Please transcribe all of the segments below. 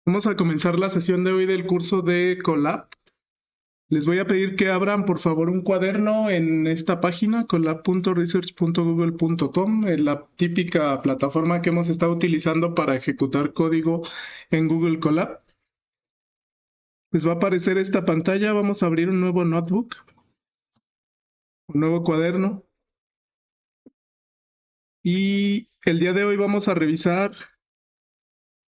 Vamos a comenzar la sesión de hoy del curso de Colab. Les voy a pedir que abran por favor un cuaderno en esta página, colab.research.google.com, la típica plataforma que hemos estado utilizando para ejecutar código en Google Colab. Les va a aparecer esta pantalla. Vamos a abrir un nuevo notebook, un nuevo cuaderno. Y el día de hoy vamos a revisar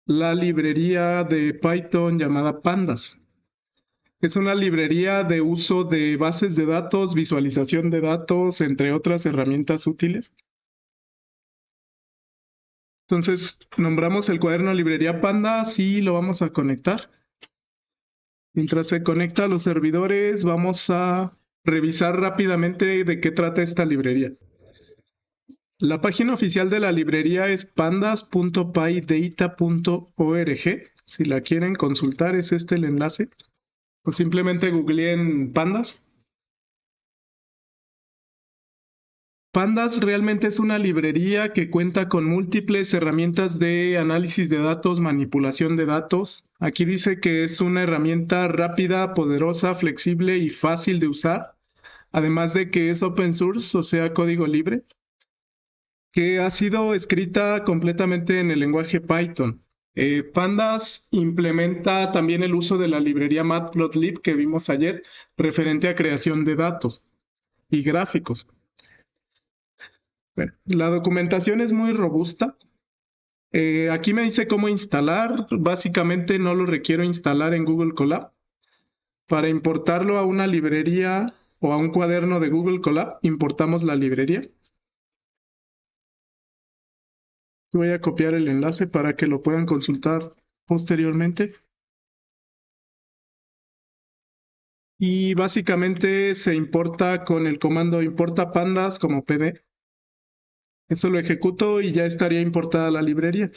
la librería de Python llamada Pandas. Es una librería de uso de bases de datos, visualización de datos, entre otras herramientas útiles. Entonces, nombramos el cuaderno librería Pandas y lo vamos a conectar. Mientras se conecta a los servidores, vamos a revisar rápidamente de qué trata esta librería. La página oficial de la librería es pandas.pydata.org. Si la quieren consultar, es este el enlace. O simplemente googleen Pandas. Pandas realmente es una librería que cuenta con múltiples herramientas de análisis de datos, manipulación de datos. Aquí dice que es una herramienta rápida, poderosa, flexible y fácil de usar. Además de que es open source, o sea, código libre, que ha sido escrita completamente en el lenguaje Python. Pandas implementa también el uso de la librería Matplotlib que vimos ayer, referente a creación de datos y gráficos. Bueno, la documentación es muy robusta. Aquí me dice cómo instalar. Básicamente no lo requiero instalar en Google Colab. Para importarlo a una librería o a un cuaderno de Google Colab, importamos la librería. Voy a copiar el enlace para que lo puedan consultar posteriormente. Y básicamente se importa con el comando importa pandas como pd. Eso lo ejecuto y ya estaría importada la librería.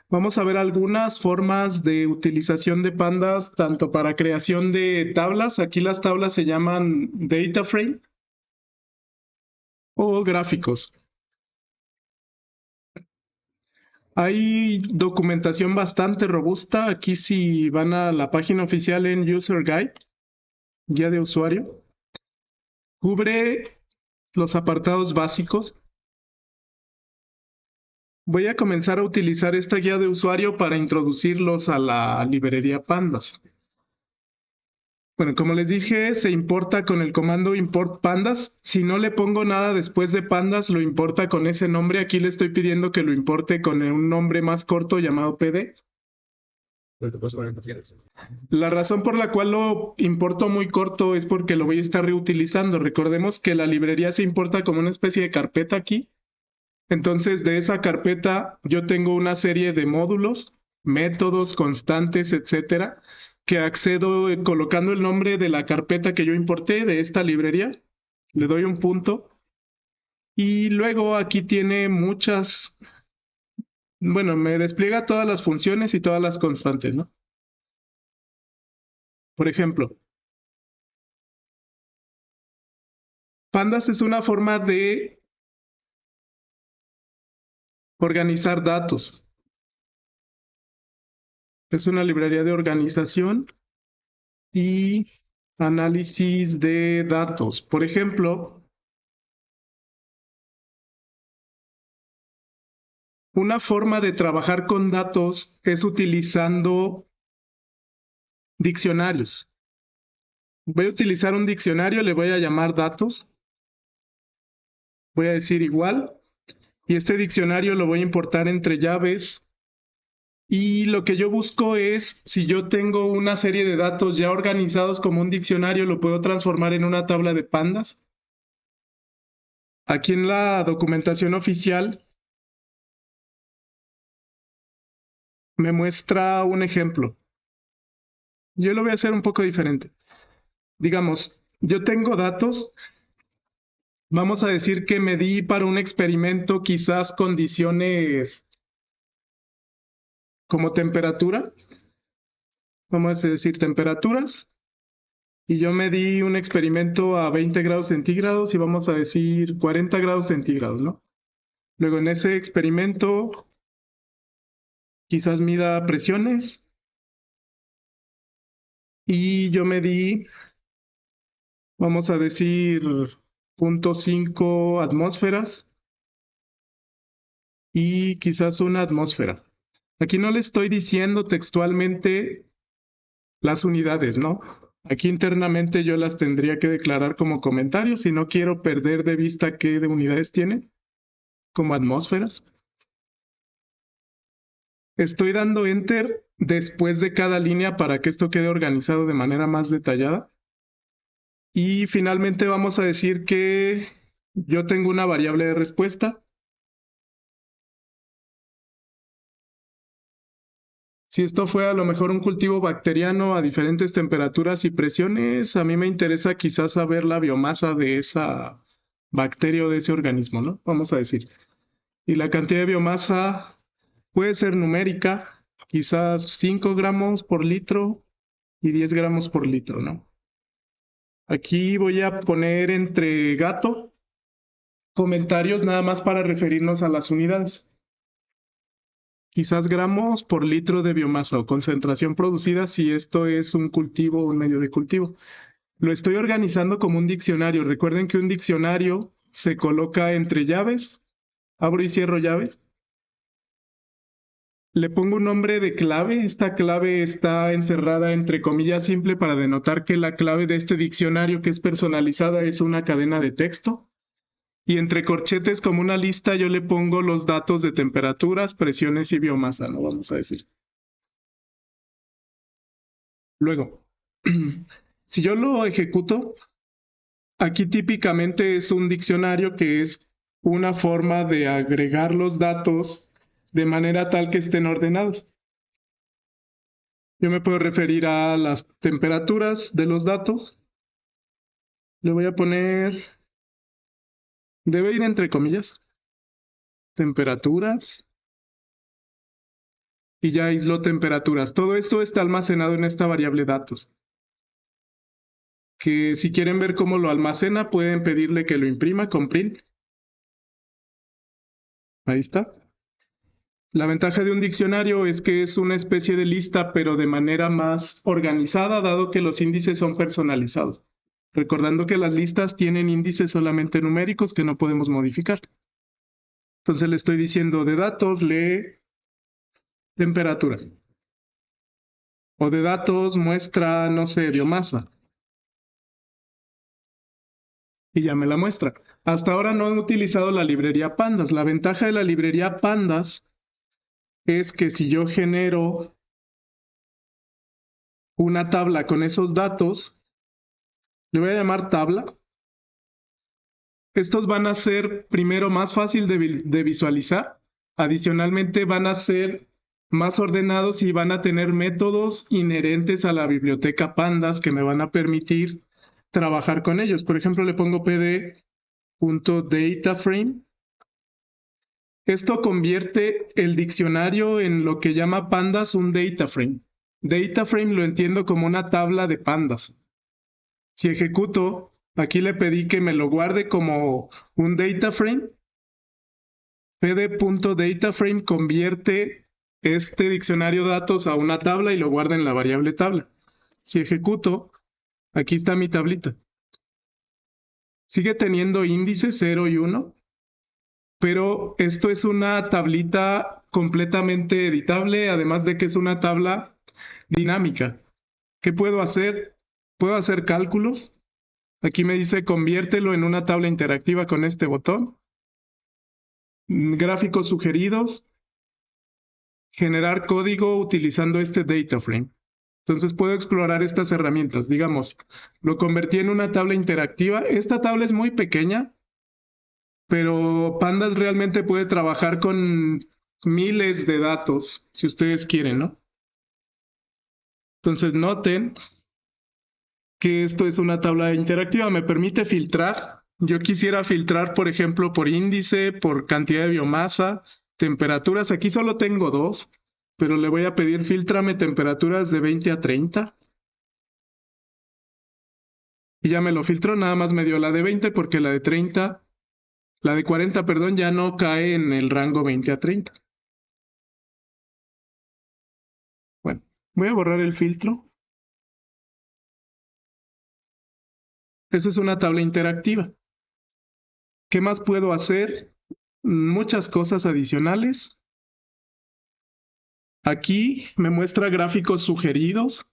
Vamos a ver algunas formas de utilización de pandas, tanto para creación de tablas. Aquí las tablas se llaman data frame o gráficos. Hay documentación bastante robusta. Aquí si van a la página oficial en User Guide, guía de usuario, cubre los apartados básicos. Voy a comenzar a utilizar esta guía de usuario para introducirlos a la librería Pandas. Bueno, como les dije, se importa con el comando import pandas. Si no le pongo nada después de pandas, lo importa con ese nombre. Aquí le estoy pidiendo que lo importe con un nombre más corto llamado pd. La razón por la cual lo importo muy corto es porque lo voy a estar reutilizando. Recordemos que la librería se importa como una especie de carpeta aquí. Entonces, de esa carpeta yo tengo una serie de módulos, métodos, constantes, etcétera, que accedo colocando el nombre de la carpeta que yo importé de esta librería. Le doy un punto. Y luego aquí tiene muchas, bueno, me despliega todas las funciones y todas las constantes, ¿no? Por ejemplo, Pandas es una forma de organizar datos. Es una librería de organización y análisis de datos. Por ejemplo, una forma de trabajar con datos es utilizando diccionarios. Voy a utilizar un diccionario, le voy a llamar datos. Voy a decir igual. Y este diccionario lo voy a importar entre llaves. Y lo que yo busco es, si yo tengo una serie de datos ya organizados como un diccionario, lo puedo transformar en una tabla de pandas. Aquí en la documentación oficial me muestra un ejemplo. Yo lo voy a hacer un poco diferente. Digamos, yo tengo datos. Vamos a decir que medí para un experimento quizás condiciones como temperatura. Vamos a decir temperaturas. Y yo medí un experimento a 20 grados centígrados y vamos a decir 40 grados centígrados, ¿no? Luego en ese experimento quizás mida presiones y yo medí, vamos a decir, 0.5 atmósferas y quizás una atmósfera. Aquí no le estoy diciendo textualmente las unidades, ¿no? Aquí internamente yo las tendría que declarar como comentarios si no quiero perder de vista qué de unidades tiene, como atmósferas. Estoy dando enter después de cada línea para que esto quede organizado de manera más detallada. Y finalmente vamos a decir que yo tengo una variable de respuesta. Si esto fue a lo mejor un cultivo bacteriano a diferentes temperaturas y presiones, a mí me interesa quizás saber la biomasa de esa bacteria o de ese organismo, ¿no? Vamos a decir. Y la cantidad de biomasa puede ser numérica, quizás 5 gramos por litro y 10 gramos por litro, ¿no? Aquí voy a poner entre gato comentarios nada más para referirnos a las unidades. Quizás gramos por litro de biomasa o concentración producida si esto es un cultivo o un medio de cultivo. Lo estoy organizando como un diccionario. Recuerden que un diccionario se coloca entre llaves, abro y cierro llaves. Le pongo un nombre de clave. Esta clave está encerrada entre comillas simple para denotar que la clave de este diccionario que es personalizada es una cadena de texto. Y entre corchetes como una lista yo le pongo los datos de temperaturas, presiones y biomasa, ¿no? Vamos a decir. Luego, si yo lo ejecuto, aquí típicamente es un diccionario que es una forma de agregar los datos de manera tal que estén ordenados. Yo me puedo referir a las temperaturas de los datos. Le voy a poner, debe ir entre comillas, temperaturas. Y ya aisló temperaturas. Todo esto está almacenado en esta variable datos. Que si quieren ver cómo lo almacena, pueden pedirle que lo imprima con print. Ahí está. La ventaja de un diccionario es que es una especie de lista, pero de manera más organizada, dado que los índices son personalizados. Recordando que las listas tienen índices solamente numéricos que no podemos modificar. Entonces le estoy diciendo de datos, lee temperatura. O de datos, muestra, no sé, biomasa. Y ya me la muestra. Hasta ahora no he utilizado la librería Pandas. La ventaja de la librería Pandas es que si yo genero una tabla con esos datos, le voy a llamar tabla. Estos van a ser primero más fácil de visualizar. Adicionalmente van a ser más ordenados y van a tener métodos inherentes a la biblioteca Pandas que me van a permitir trabajar con ellos. Por ejemplo, le pongo pd.dataframe. Esto convierte el diccionario en lo que llama Pandas un data frame. Data frame lo entiendo como una tabla de pandas. Si ejecuto, aquí le pedí que me lo guarde como un data frame. pd.dataframe convierte este diccionario datos a una tabla y lo guarda en la variable tabla. Si ejecuto, aquí está mi tablita. Sigue teniendo índices 0 y 1. Pero esto es una tablita completamente editable, además de que es una tabla dinámica. ¿Qué puedo hacer? Puedo hacer cálculos. Aquí me dice conviértelo en una tabla interactiva con este botón. Gráficos sugeridos. Generar código utilizando este data frame. Entonces puedo explorar estas herramientas. Digamos, lo convertí en una tabla interactiva. Esta tabla es muy pequeña, pero Pandas realmente puede trabajar con miles de datos, si ustedes quieren, ¿no? Entonces noten que esto es una tabla interactiva, me permite filtrar. Yo quisiera filtrar, por ejemplo, por índice, por cantidad de biomasa, temperaturas. Aquí solo tengo 2, pero le voy a pedir filtrame temperaturas de 20 a 30. Y ya me lo filtró, nada más me dio la de 20 porque la de 30, la de 40, perdón, ya no cae en el rango 20 a 30. Bueno, voy a borrar el filtro. Eso es una tabla interactiva. ¿Qué más puedo hacer? Muchas cosas adicionales. Aquí me muestra gráficos sugeridos,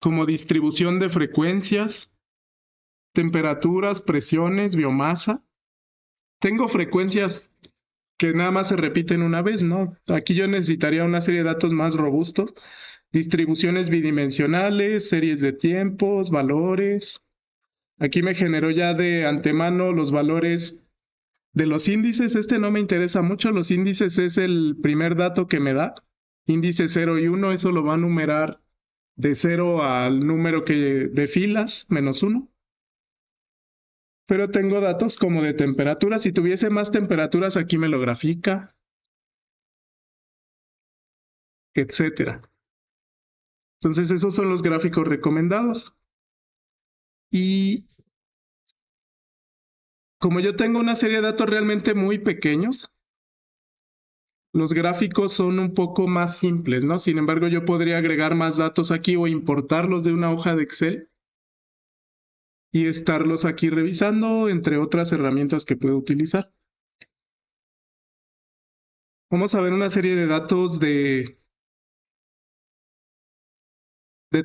como distribución de frecuencias, temperaturas, presiones, biomasa. Tengo frecuencias que nada más se repiten una vez, ¿no? Aquí yo necesitaría una serie de datos más robustos, distribuciones bidimensionales, series de tiempos, valores. Aquí me generó ya de antemano los valores de los índices. Este no me interesa mucho, los índices es el primer dato que me da. Índice 0 y 1, eso lo va a numerar de 0 al número de filas, menos 1. Pero tengo datos como de temperatura. Si tuviese más temperaturas, aquí me lo grafica, etcétera. Entonces, esos son los gráficos recomendados. Y como yo tengo una serie de datos realmente muy pequeños, los gráficos son un poco más simples, ¿no? Sin embargo, yo podría agregar más datos aquí o importarlos de una hoja de Excel y estarlos aquí revisando, entre otras herramientas que puedo utilizar. Vamos a ver una serie de datos de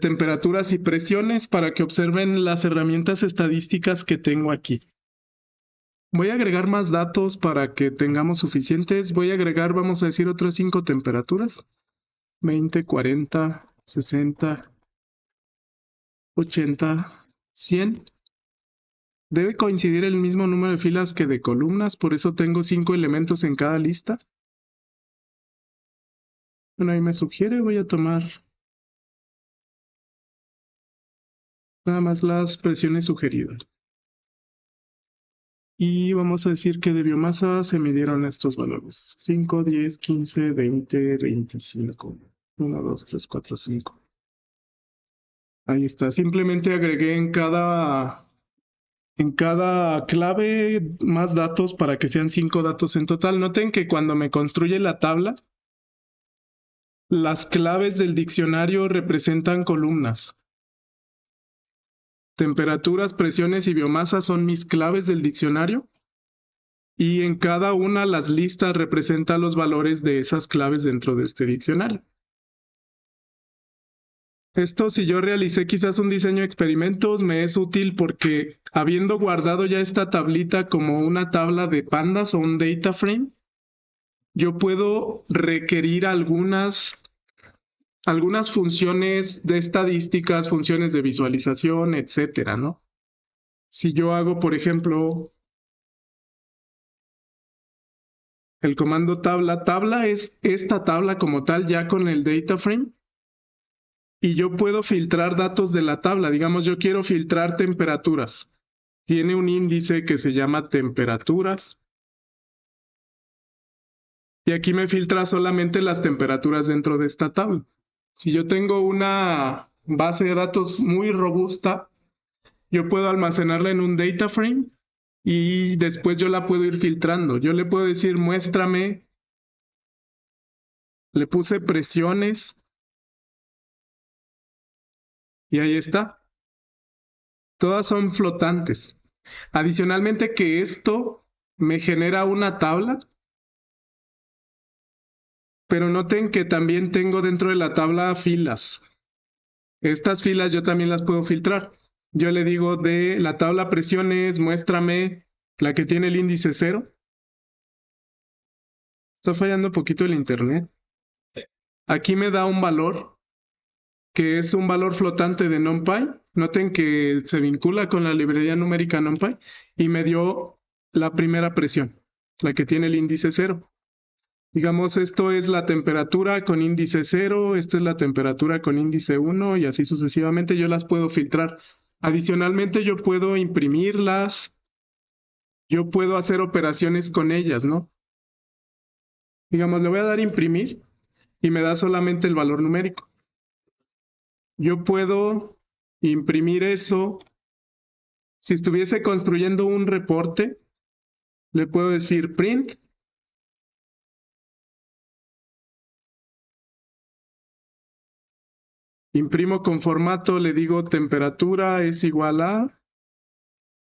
temperaturas y presiones para que observen las herramientas estadísticas que tengo aquí. Voy a agregar más datos para que tengamos suficientes. Voy a agregar, vamos a decir, otras 5 temperaturas. 20, 40, 60, 80, 100. Debe coincidir el mismo número de filas que de columnas, por eso tengo 5 elementos en cada lista. Bueno, ahí me sugiere, voy a tomar nada más las presiones sugeridas. Y vamos a decir que de biomasa se midieron estos valores. 5, 10, 15, 20, 25. 1, 2, 3, 4, 5. Ahí está. Simplemente agregué en cada clave más datos para que sean 5 datos en total. Noten que cuando me construye la tabla, las claves del diccionario representan columnas. Temperaturas, presiones y biomasa son mis claves del diccionario. Y en cada una las listas representan los valores de esas claves dentro de este diccionario. Esto, si yo realicé quizás un diseño de experimentos, me es útil porque habiendo guardado ya esta tablita como una tabla de pandas o un data frame, yo puedo requerir algunas funciones de estadísticas, funciones de visualización, etcétera, ¿no? Si yo hago, por ejemplo, el comando tabla es esta tabla como tal ya con el data frame. Y yo puedo filtrar datos de la tabla. Digamos, yo quiero filtrar temperaturas. Tiene un índice que se llama temperaturas. Y aquí me filtra solamente las temperaturas dentro de esta tabla. Si yo tengo una base de datos muy robusta, yo puedo almacenarla en un data frame y después yo la puedo ir filtrando. Yo le puedo decir, muéstrame, le puse presiones y ahí está. Todas son flotantes. Adicionalmente que esto me genera una tabla, pero noten que también tengo dentro de la tabla filas. Estas filas yo también las puedo filtrar. Yo le digo de la tabla presiones, muéstrame la que tiene el índice 0. Está fallando un poquito el internet. Aquí me da un valor que es un valor flotante de NumPy. Noten que se vincula con la librería numérica NumPy y me dio la primera presión, la que tiene el índice 0. Digamos, esto es la temperatura con índice 0, esta es la temperatura con índice 1 y así sucesivamente yo las puedo filtrar. Adicionalmente yo puedo imprimirlas, yo puedo hacer operaciones con ellas, ¿no? Digamos, le voy a dar imprimir y me da solamente el valor numérico. Yo puedo imprimir eso. Si estuviese construyendo un reporte, le puedo decir print. Imprimo con formato, le digo temperatura es igual a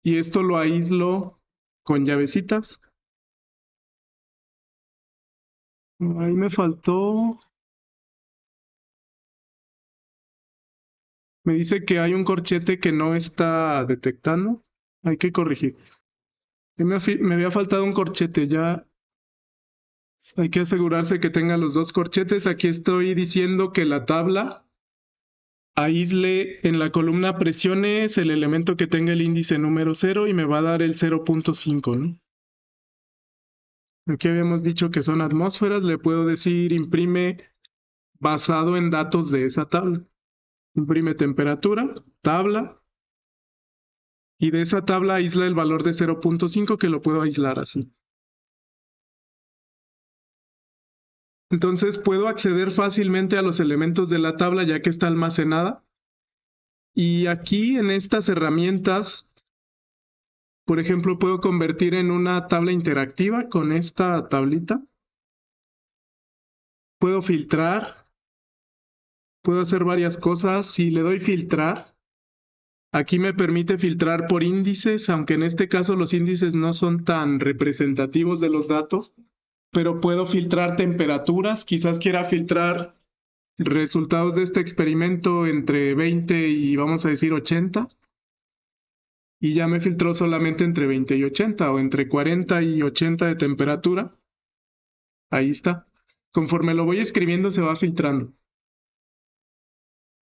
Y esto lo aíslo con llavecitas. Ahí me faltó. Me dice que hay un corchete que no está detectando. Hay que corregir. Me había faltado un corchete, ya hay que asegurarse que tenga los dos corchetes. Aquí estoy diciendo que la tabla aísle en la columna presiones el elemento que tenga el índice número 0 y me va a dar el 0.5, ¿no? Aquí habíamos dicho que son atmósferas, le puedo decir imprime basado en datos de esa tabla. Imprime temperatura, tabla, y de esa tabla aísla el valor de 0.5 que lo puedo aislar así. Entonces puedo acceder fácilmente a los elementos de la tabla ya que está almacenada. Y aquí en estas herramientas, por ejemplo, puedo convertir en una tabla interactiva con esta tablita. Puedo filtrar, puedo hacer varias cosas. Si le doy filtrar, aquí me permite filtrar por índices, aunque en este caso los índices no son tan representativos de los datos, pero puedo filtrar temperaturas. Quizás quiera filtrar resultados de este experimento entre 20 y vamos a decir 80. Y ya me filtró solamente entre 20 y 80 o entre 40 y 80 de temperatura. Ahí está. Conforme lo voy escribiendo se va filtrando.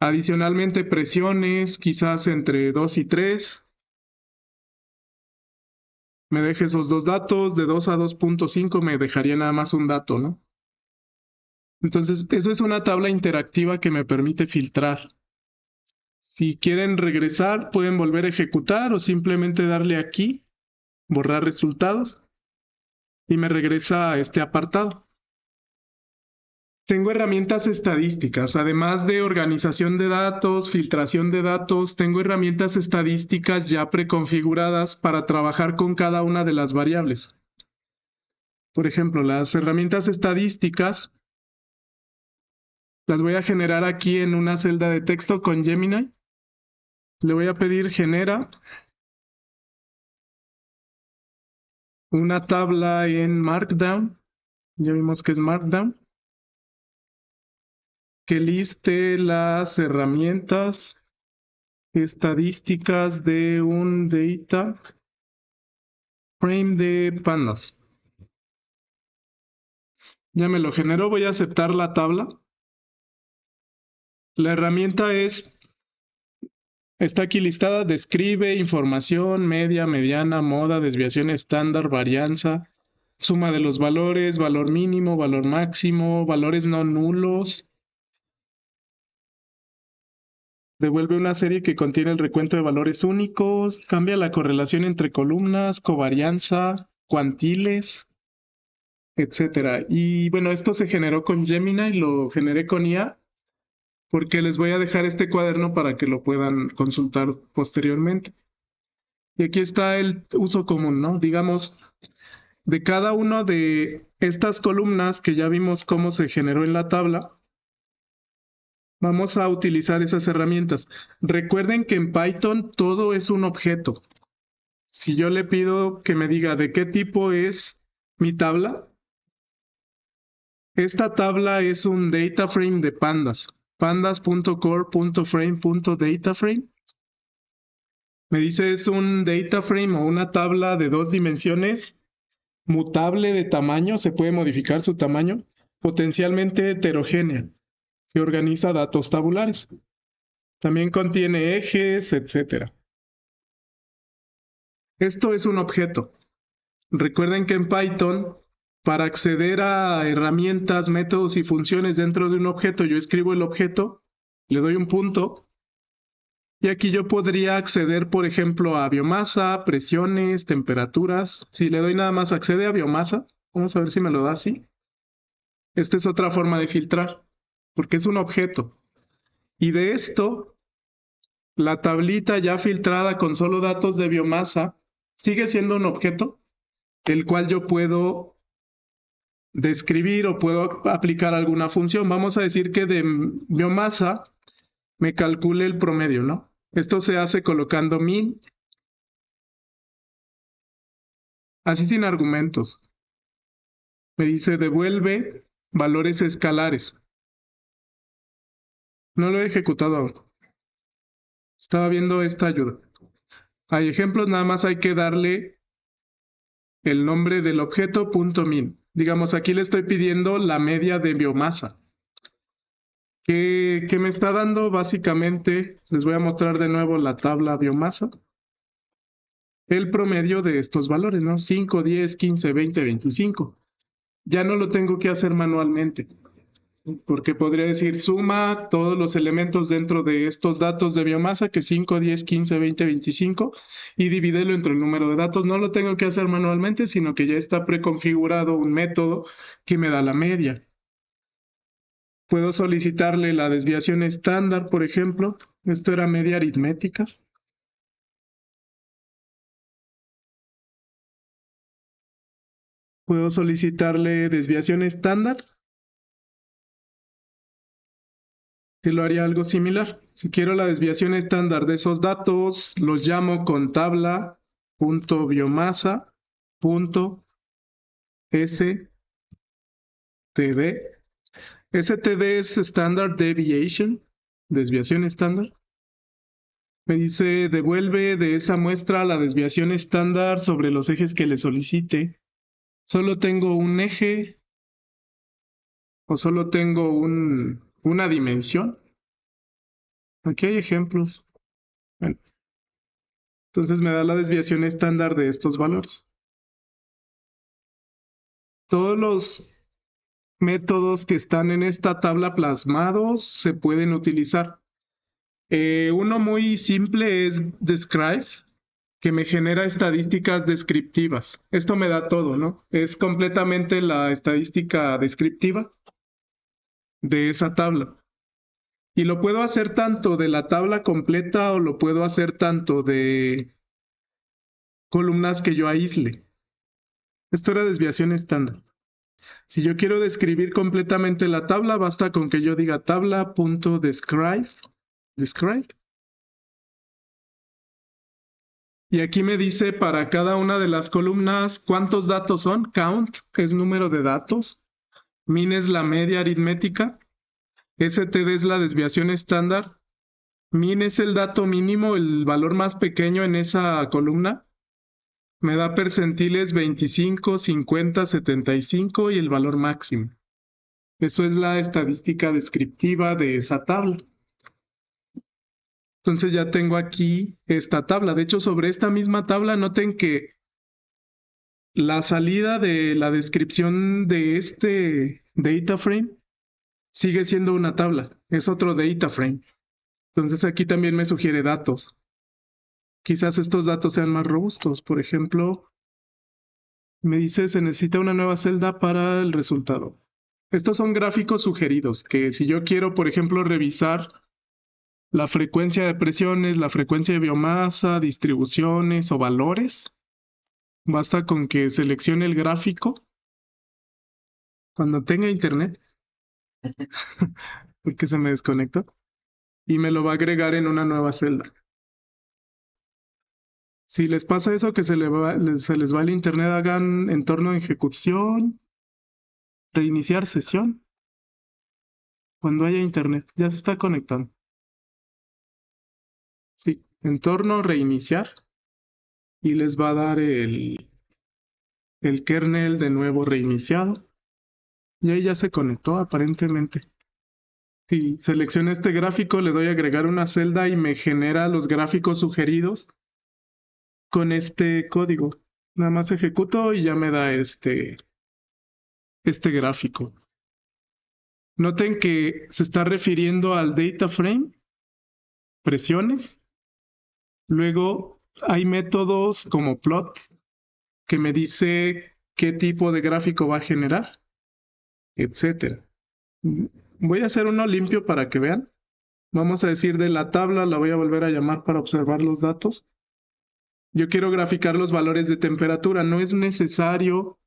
Adicionalmente presiones, quizás entre 2 y 3. Me deje esos dos datos, de 2 a 2.5 me dejaría nada más un dato, ¿no? Entonces, esa es una tabla interactiva que me permite filtrar. Si quieren regresar, pueden volver a ejecutar o simplemente darle aquí, borrar resultados, y me regresa a este apartado. Tengo herramientas estadísticas, además de organización de datos, filtración de datos, tengo herramientas estadísticas ya preconfiguradas para trabajar con cada una de las variables. Por ejemplo, las herramientas estadísticas las voy a generar aquí en una celda de texto con Gemini. Le voy a pedir genera una tabla en Markdown. Ya vimos que es Markdown. Que liste las herramientas estadísticas de un data frame de pandas. Ya me lo generó, voy a aceptar la tabla. La herramienta está aquí listada, describe información, media, mediana, moda, desviación estándar, varianza, suma de los valores, valor mínimo, valor máximo, valores no nulos. Devuelve una serie que contiene el recuento de valores únicos, cambia la correlación entre columnas, covarianza, cuantiles, etcétera. Y bueno, esto se generó con Gemini, lo generé con IA, porque les voy a dejar este cuaderno para que lo puedan consultar posteriormente. Y aquí está el uso común, ¿no? Digamos, de cada una de estas columnas que ya vimos cómo se generó en la tabla, vamos a utilizar esas herramientas. Recuerden que en Python todo es un objeto. Si yo le pido que me diga de qué tipo es mi tabla, esta tabla es un data frame de pandas. pandas.core.frame.dataframe. Me dice es un data frame o una tabla de 2 dimensiones, mutable de tamaño, se puede modificar su tamaño, potencialmente heterogénea, que organiza datos tabulares. También contiene ejes, etc. Esto es un objeto. Recuerden que en Python, para acceder a herramientas, métodos y funciones dentro de un objeto, yo escribo el objeto, le doy un punto, y aquí yo podría acceder, por ejemplo, a biomasa, presiones, temperaturas. Si le doy nada más accede a biomasa, vamos a ver si me lo da así. Esta es otra forma de filtrar, porque es un objeto. Y de esto, la tablita ya filtrada con solo datos de biomasa sigue siendo un objeto, el cual yo puedo describir o puedo aplicar alguna función. Vamos a decir que de biomasa me calcule el promedio, ¿no? Esto se hace colocando min así sin argumentos. Me dice devuelve valores escalares. No lo he ejecutado aún. Estaba viendo esta ayuda. Hay ejemplos, nada más hay que darle el nombre del objeto .min. Digamos, aquí le estoy pidiendo la media de biomasa. ¿Qué me está dando? Básicamente, les voy a mostrar de nuevo la tabla biomasa. El promedio de estos valores, ¿no? 5, 10, 15, 20, 25. Ya no lo tengo que hacer manualmente, porque podría decir suma todos los elementos dentro de estos datos de biomasa, que 5, 10, 15, 20, 25, y divídelo entre el número de datos. No lo tengo que hacer manualmente, sino que ya está preconfigurado un método que me da la media. Puedo solicitarle la desviación estándar, por ejemplo. Esto era media aritmética. Puedo solicitarle desviación estándar, que lo haría algo similar. Si quiero la desviación estándar de esos datos, los llamo con tabla.biomasa.std. STD es Standard Deviation, desviación estándar. Me dice, devuelve de esa muestra la desviación estándar sobre los ejes que le solicite. ¿Solo tengo un eje o solo tengo una dimensión? Aquí hay ejemplos. Bueno, entonces me da la desviación estándar de estos valores. Todos los métodos que están en esta tabla plasmados se pueden utilizar. Uno muy simple es describe, que me genera estadísticas descriptivas. Esto me da todo, ¿no? Es completamente la estadística descriptiva de esa tabla. Y lo puedo hacer tanto de la tabla completa o lo puedo hacer tanto de columnas que yo aísle. Esto era desviación estándar. Si yo quiero describir completamente la tabla, basta con que yo diga tabla.describe. Describe. Y aquí me dice para cada una de las columnas cuántos datos son. Count es número de datos. Min es la media aritmética. STD es la desviación estándar. Min es el dato mínimo, el valor más pequeño en esa columna. Me da percentiles 25, 50, 75 y el valor máximo. Eso es la estadística descriptiva de esa tabla. Entonces ya tengo aquí esta tabla. De hecho, sobre esta misma tabla noten que la salida de la descripción de este data frame sigue siendo una tabla. Es otro data frame. Entonces aquí también me sugiere datos. Quizás estos datos sean más robustos. Por ejemplo, me dice se necesita una nueva celda para el resultado. Estos son gráficos sugeridos, que si yo quiero, por ejemplo, revisar la frecuencia de presiones, la frecuencia de biomasa, distribuciones o valores, basta con que seleccione el gráfico cuando tenga internet, porque se me desconectó, y me lo va a agregar en una nueva celda. Si les pasa eso, que se les va el internet, hagan entorno de ejecución, reiniciar sesión. Cuando haya internet, ya se está conectando. Sí, entorno, reiniciar, y les va a dar el kernel de nuevo reiniciado. Y ahí ya se conectó aparentemente. Si selecciono este gráfico, le doy a agregar una celda y me genera los gráficos sugeridos con este código. Nada más ejecuto y ya me da este gráfico. Noten que se está refiriendo al data frame, presiones. Luego hay métodos como plot que me dice qué tipo de gráfico va a generar, etc. Voy a hacer uno limpio para que vean. Vamos a decir de la tabla, la voy a volver a llamar para observar los datos. Yo quiero graficar los valores de temperatura. No es necesario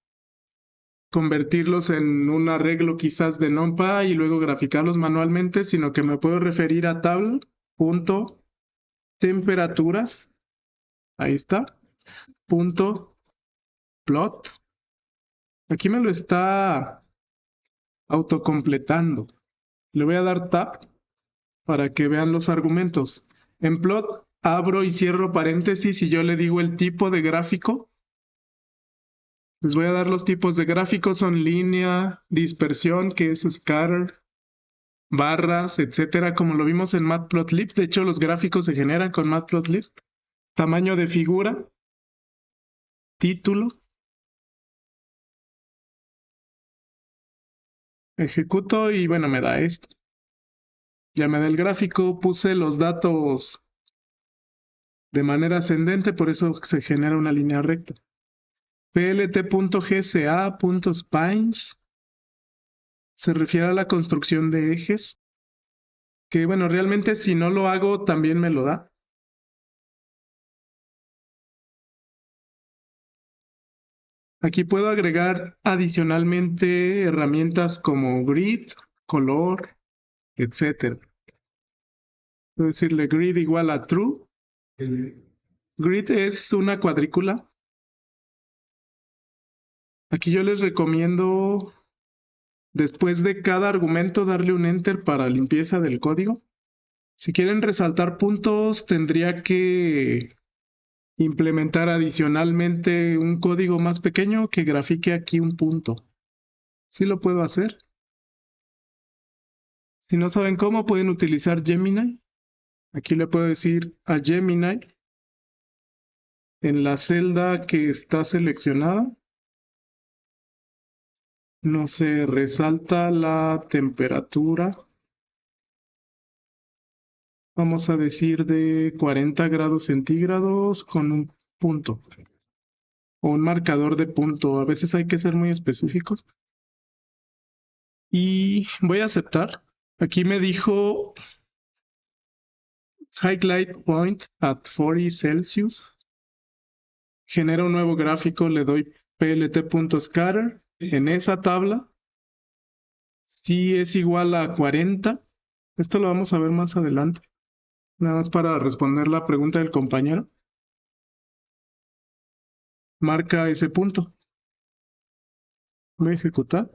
convertirlos en un arreglo quizás de NumPy y luego graficarlos manualmente, sino que me puedo referir a tabla.temperaturas. Ahí está. plot. Aquí me lo está autocompletando. Le voy a dar tab para que vean los argumentos. En plot abro y cierro paréntesis y yo le digo el tipo de gráfico. Les voy a dar los tipos de gráficos, son línea, dispersión, que es scatter, barras, etcétera, como lo vimos en Matplotlib. De hecho, los gráficos se generan con Matplotlib. Tamaño de figura, título. Ejecuto y bueno, me da esto. Ya me da el gráfico, puse los datos de manera ascendente, por eso se genera una línea recta. plt.gca.spines se refiere a la construcción de ejes, que bueno, realmente si no lo hago también me lo da. Aquí puedo agregar adicionalmente herramientas como grid, color, etc. Puedo decirle grid igual a true. Grid es una cuadrícula. Aquí yo les recomiendo, después de cada argumento, darle un enter para limpieza del código. Si quieren resaltar puntos, tendría que implementar adicionalmente un código más pequeño que grafique aquí un punto. Sí lo puedo hacer. Si no saben cómo, pueden utilizar Gemini. Aquí le puedo decir a Gemini, en la celda que está seleccionada, no se resalta la temperatura. Vamos a decir de 40 grados centígrados con un punto o un marcador de punto. A veces hay que ser muy específicos. Y voy a aceptar. Aquí me dijo highlight point at 40 Celsius. Genera un nuevo gráfico, le doy plt.scatter. En esa tabla, si es igual a 40. Esto lo vamos a ver más adelante. Nada más para responder la pregunta del compañero. Marca ese punto. Voy a ejecutar.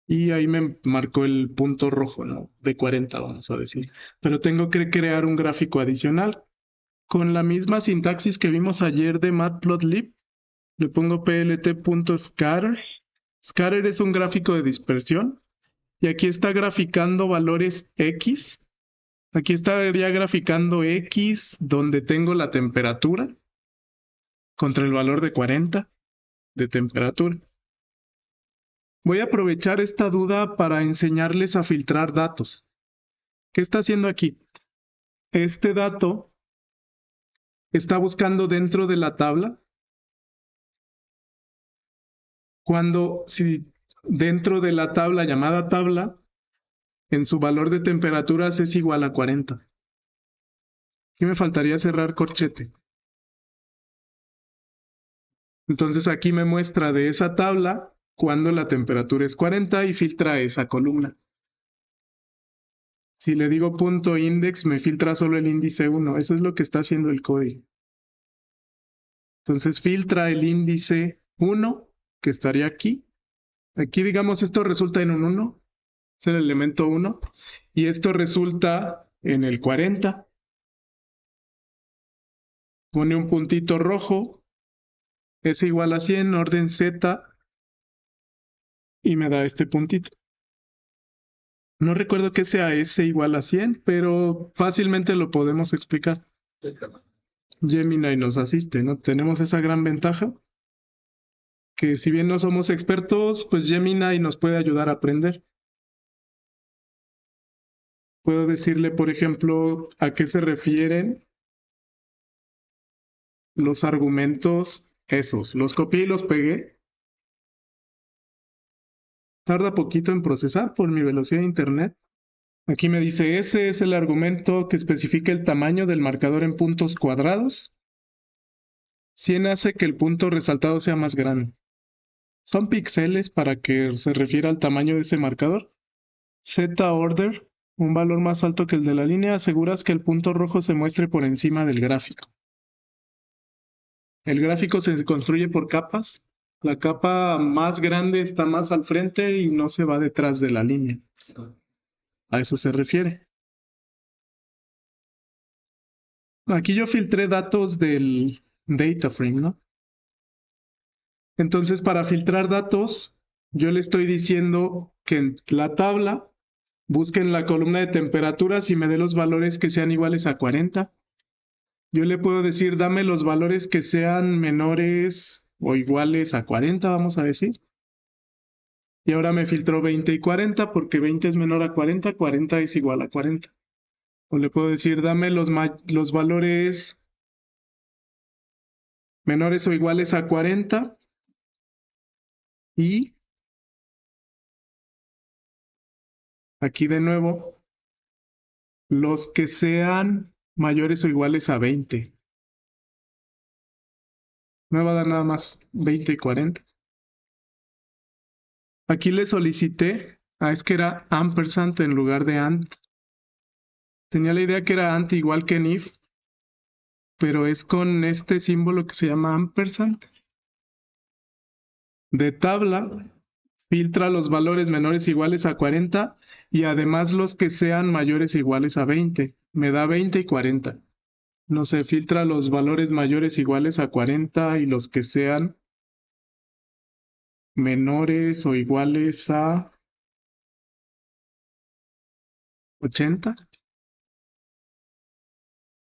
Y ahí me marcó el punto rojo, ¿no? De 40, vamos a decir. Pero tengo que crear un gráfico adicional. Con la misma sintaxis que vimos ayer de Matplotlib, le pongo plt.scatter. Scatter es un gráfico de dispersión. Y aquí está graficando valores X. Aquí estaría graficando X donde tengo la temperatura contra el valor de 40 de temperatura. Voy a aprovechar esta duda para enseñarles a filtrar datos. ¿Qué está haciendo aquí? Este dato está buscando dentro de la tabla. Si dentro de la tabla llamada tabla, en su valor de temperaturas es igual a 40. Aquí me faltaría cerrar corchete. Entonces aquí me muestra de esa tabla cuando la temperatura es 40 y filtra esa columna. Si le digo punto index, me filtra solo el índice 1. Eso es lo que está haciendo el código. Entonces filtra el índice 1, que estaría aquí. Aquí, digamos, esto resulta en un 1. Es el elemento 1. Y esto resulta en el 40. Pone un puntito rojo. Es igual a 100, orden Z. Y me da este puntito. No recuerdo que sea S igual a 100, pero fácilmente lo podemos explicar. Gemini nos asiste, ¿no? Tenemos esa gran ventaja, que si bien no somos expertos, pues Gemini nos puede ayudar a aprender. Puedo decirle, por ejemplo, a qué se refieren los argumentos esos. Los copié y los pegué. Tarda poquito en procesar por mi velocidad de internet. Aquí me dice, ese es el argumento que especifica el tamaño del marcador en puntos cuadrados. 100 hace que el punto resaltado sea más grande. Son píxeles para que se refiera al tamaño de ese marcador. Z-order, un valor más alto que el de la línea, aseguras que el punto rojo se muestre por encima del gráfico. El gráfico se construye por capas. La capa más grande está más al frente y no se va detrás de la línea. A eso se refiere. Aquí yo filtré datos del data frame, ¿no? Entonces, para filtrar datos, yo le estoy diciendo que en la tabla busque en la columna de temperaturas y me dé los valores que sean iguales a 40. Yo le puedo decir, dame los valores que sean menores o iguales a 40, vamos a decir. Y ahora me filtró 20 y 40 porque 20 es menor a 40, 40 es igual a 40. O le puedo decir, dame los valores menores o iguales a 40 y aquí de nuevo los que sean mayores o iguales a 20. Me va a dar nada más 20 y 40. Aquí le solicité, es que era ampersand en lugar de and. Tenía la idea que era and igual que en if, pero es con este símbolo que se llama ampersand. De tabla, filtra los valores menores o iguales a 40 y además los que sean mayores o iguales a 20. Me da 20 y 40. No se filtra los valores mayores o iguales a 40 y los que sean menores o iguales a 80.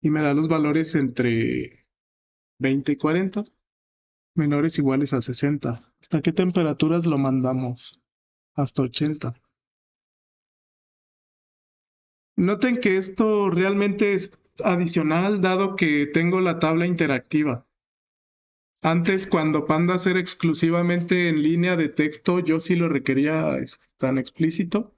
Y me da los valores entre 20 y 40. Menores iguales a 60. ¿Hasta qué temperaturas lo mandamos? Hasta 80. Noten que esto realmente es adicional dado que tengo la tabla interactiva. Antes, cuando Pandas era exclusivamente en línea de texto, yo sí lo requería tan explícito.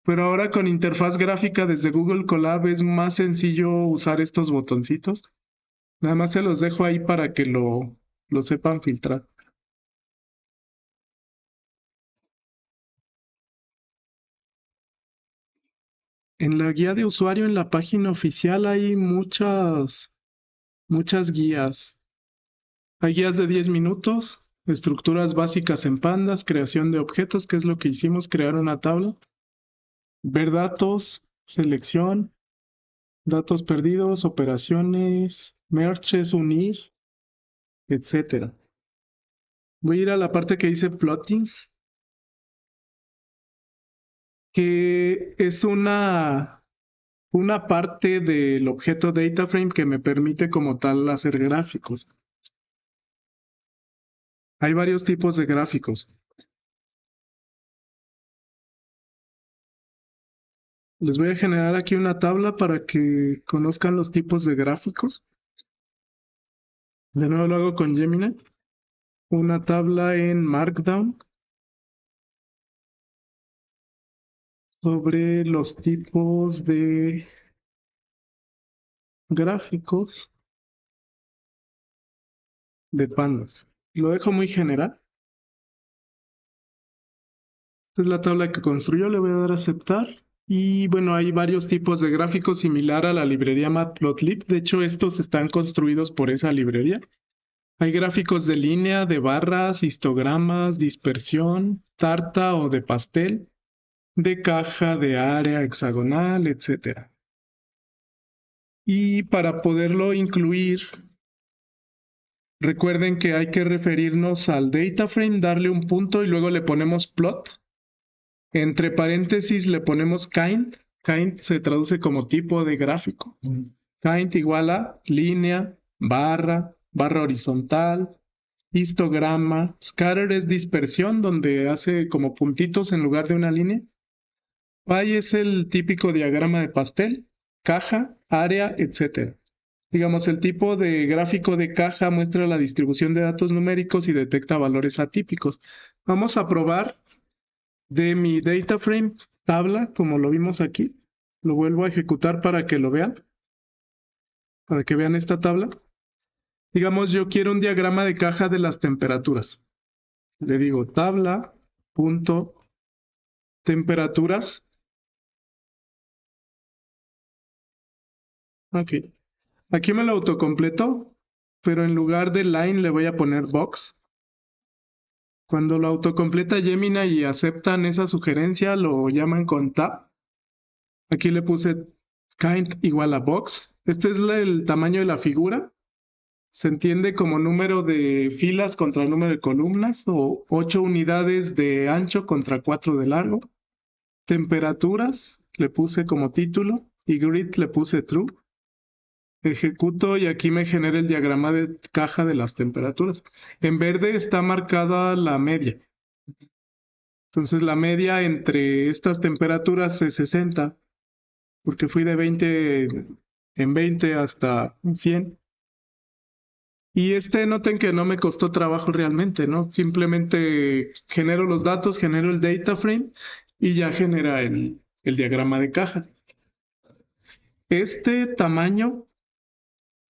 Pero ahora con interfaz gráfica desde Google Colab es más sencillo usar estos botoncitos. Nada más se los dejo ahí para que lo sepan filtrar. En la guía de usuario en la página oficial hay muchas guías. Hay guías de 10 minutos, estructuras básicas en pandas, creación de objetos, que es lo que hicimos, crear una tabla, ver datos, selección, datos perdidos, operaciones, merges, unir, etc. Voy a ir a la parte que dice plotting, que es una parte del objeto DataFrame que me permite como tal hacer gráficos. Hay varios tipos de gráficos. Les voy a generar aquí una tabla para que conozcan los tipos de gráficos. De nuevo lo hago con Gemini. Una tabla en Markdown sobre los tipos de gráficos de pandas. Lo dejo muy general. Esta es la tabla que construyó, le voy a dar a aceptar. Y bueno, hay varios tipos de gráficos similar a la librería Matplotlib. De hecho, estos están construidos por esa librería. Hay gráficos de línea, de barras, histogramas, dispersión, tarta o de pastel, de caja, de área, hexagonal, etc. Y para poderlo incluir, recuerden que hay que referirnos al data frame, darle un punto y luego le ponemos plot. Entre paréntesis le ponemos kind. Kind se traduce como tipo de gráfico. Kind igual a línea, barra, barra horizontal, histograma. Scatter es dispersión, donde hace como puntitos en lugar de una línea. Pie es el típico diagrama de pastel, caja, área, etc. Digamos, el tipo de gráfico de caja muestra la distribución de datos numéricos y detecta valores atípicos. Vamos a probar de mi data frame tabla, como lo vimos aquí. Lo vuelvo a ejecutar para que lo vean, para que vean esta tabla. Digamos, yo quiero un diagrama de caja de las temperaturas. Le digo tabla.temperaturas. Ok. Aquí me lo autocompletó. pero en lugar de line le voy a poner box. Cuando lo autocompleta Gemini y aceptan esa sugerencia, lo llaman con tab. Aquí le puse kind igual a box. Este es el tamaño de la figura. Se entiende como número de filas contra número de columnas o 8 unidades de ancho contra 4 de largo. Temperaturas le puse como título y grid le puse true. Ejecuto y aquí me genera el diagrama de caja de las temperaturas. En verde está marcada la media. Entonces la media entre estas temperaturas es 60, porque fui de 20 en 20 hasta 100. Y noten que no me costó trabajo realmente, ¿no? Simplemente genero los datos, genero el data frame y ya genera el diagrama de caja. Este tamaño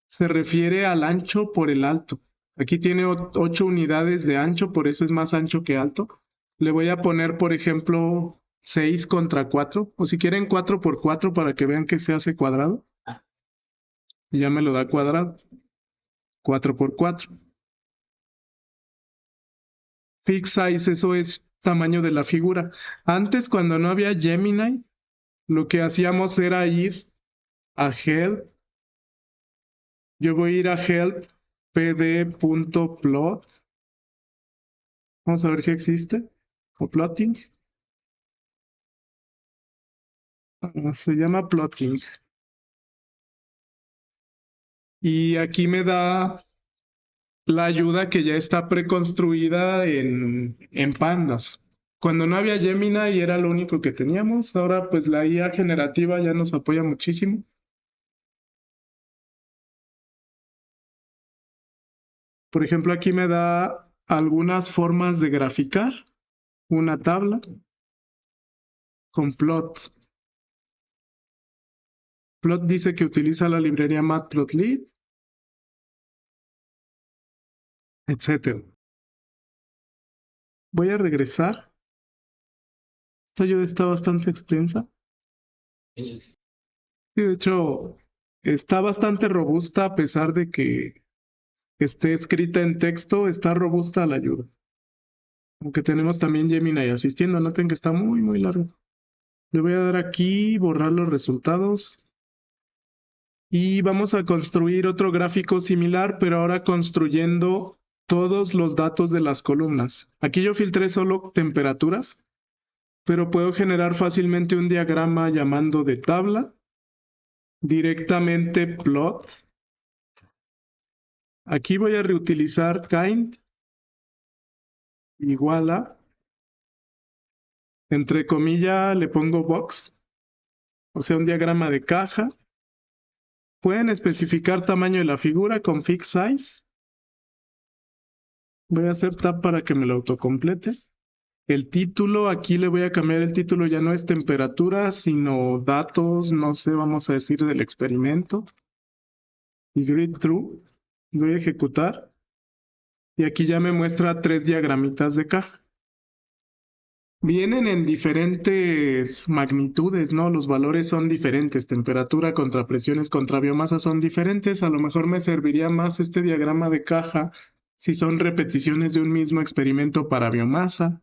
se refiere al ancho por el alto. Aquí tiene 8 unidades de ancho, por eso es más ancho que alto. Le voy a poner, por ejemplo, 6 contra 4, o si quieren 4 por 4 para que vean que se hace cuadrado. Y ya me lo da cuadrado. 4 por 4. Fix size, eso es tamaño de la figura. Antes, cuando no había Gemini, lo que hacíamos era ir a help. Yo voy a ir a help pd.plot. Vamos a ver si existe. O plotting. Se llama plotting. Y aquí me da la ayuda que ya está preconstruida en Pandas. Cuando no había Gemini y era lo único que teníamos, ahora pues la IA generativa ya nos apoya muchísimo. Por ejemplo, aquí me da algunas formas de graficar una tabla con plot. Plot dice que utiliza la librería Matplotlib, etc. Voy a regresar. Esta ayuda está bastante extensa. Sí, de hecho, está bastante robusta a pesar de que esté escrita en texto, está robusta la ayuda. Aunque tenemos también Gemini asistiendo, noten que está muy, muy largo. Le voy a dar aquí, borrar los resultados. Y vamos a construir otro gráfico similar, pero ahora construyendo todos los datos de las columnas. Aquí yo filtré solo temperaturas, pero puedo generar fácilmente un diagrama llamando de tabla, directamente plot. Aquí voy a reutilizar kind igual a, entre comillas le pongo box, o sea un diagrama de caja. Pueden especificar tamaño de la figura con fix size. Voy a hacer tab para que me lo autocomplete. El título, aquí le voy a cambiar el título, ya no es temperatura, sino datos, no sé, vamos a decir del experimento. Y grid true, voy a ejecutar. Y aquí ya me muestra 3 diagramitas de caja. Vienen en diferentes magnitudes, ¿no? Los valores son diferentes, temperatura contra presiones contra biomasa son diferentes. A lo mejor me serviría más este diagrama de caja si son repeticiones de un mismo experimento para biomasa.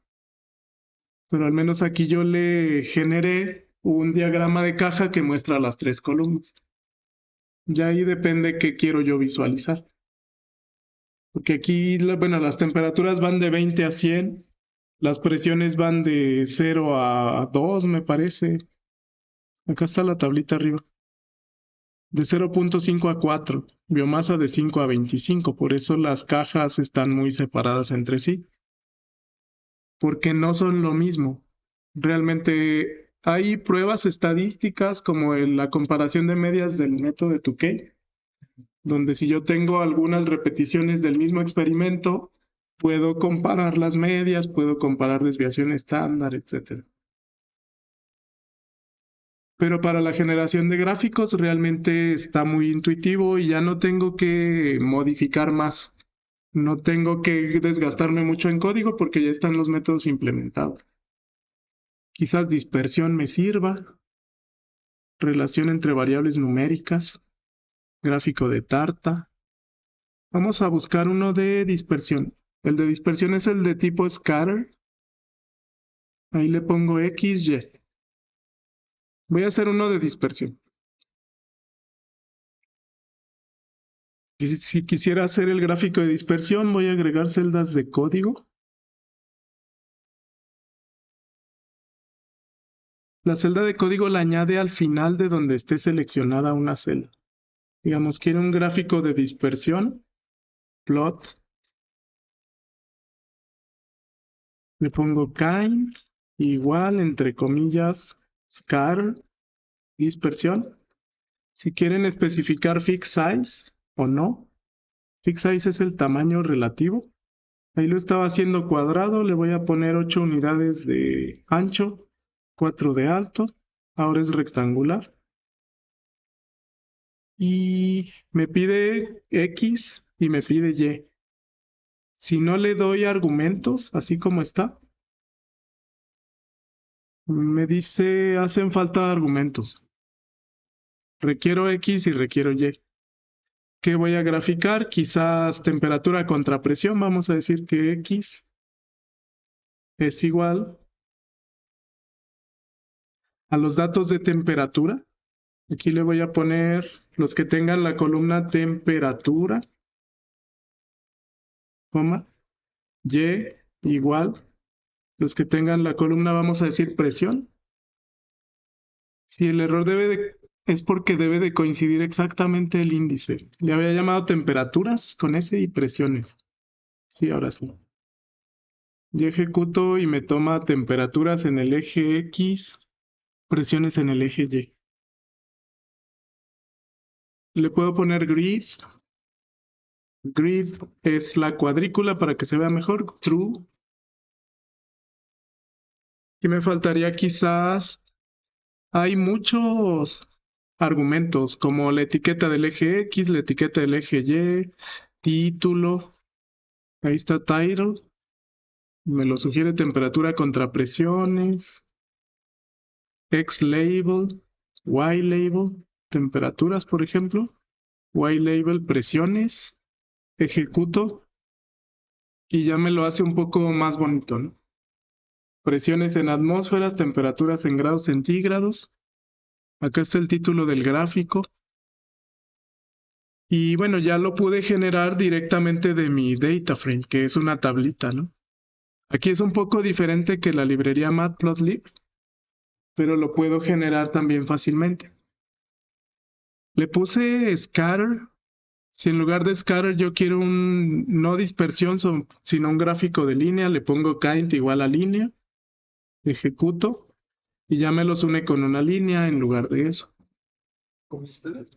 Pero al menos aquí yo le generé un diagrama de caja que muestra las 3 columnas. Ya ahí depende qué quiero yo visualizar. Porque aquí, bueno, las temperaturas van de 20 a 100. Las presiones van de 0 a 2, me parece. Acá está la tablita arriba. De 0.5 a 4. Biomasa de 5 a 25. Por eso las cajas están muy separadas entre sí. Porque no son lo mismo. Realmente hay pruebas estadísticas como la comparación de medias del método de Tukey, donde si yo tengo algunas repeticiones del mismo experimento, puedo comparar las medias, puedo comparar desviación estándar, etc. Pero para la generación de gráficos realmente está muy intuitivo y ya no tengo que modificar más. No tengo que desgastarme mucho en código porque ya están los métodos implementados. Quizás dispersión me sirva, relación entre variables numéricas, gráfico de tarta. Vamos a buscar uno de dispersión. El de dispersión es el de tipo scatter. Ahí le pongo X, Y. Voy a hacer uno de dispersión. Y si quisiera hacer el gráfico de dispersión, voy a agregar celdas de código. La celda de código la añade al final de donde esté seleccionada una celda. Digamos, quiero un gráfico de dispersión. Plot. Le pongo kind, igual, entre comillas, scatter, dispersión. Si quieren especificar fixed size o no. Fixed size es el tamaño relativo. Ahí lo estaba haciendo cuadrado, le voy a poner 8 unidades de ancho, 4 de alto. Ahora es rectangular. Y me pide X y me pide Y. Si no le doy argumentos, así como está, me dice hacen falta argumentos. Requiero X y requiero Y. ¿Qué voy a graficar? Quizás temperatura contra presión. Vamos a decir que X es igual a los datos de temperatura. Aquí le voy a poner los que tengan la columna temperatura, coma, Y igual. Los que tengan la columna, vamos a decir presión. Si el error es porque debe de coincidir exactamente el índice. Le había llamado temperaturas con S y presiones. Sí, ahora sí. Y ejecuto y me toma temperaturas en el eje X, presiones en el eje Y. Le puedo poner grid. Grid es la cuadrícula para que se vea mejor. True. Y me faltaría quizás, hay muchos argumentos como la etiqueta del eje X, la etiqueta del eje Y, título. Ahí está title. Me lo sugiere temperatura contra presiones. X label, Y label, temperaturas, por ejemplo. Y label, presiones. Ejecuto y ya me lo hace un poco más bonito, ¿no? Presiones en atmósferas, temperaturas en grados centígrados. Acá está el título del gráfico. Y bueno, ya lo pude generar directamente de mi data frame, que es una tablita, ¿no? Aquí es un poco diferente que la librería Matplotlib, pero lo puedo generar también fácilmente. Le puse scatter. Si en lugar de scatter yo quiero no dispersión, sino un gráfico de línea, le pongo kind igual a línea, ejecuto y ya me los une con una línea en lugar de eso. ¿Cómo hiciste?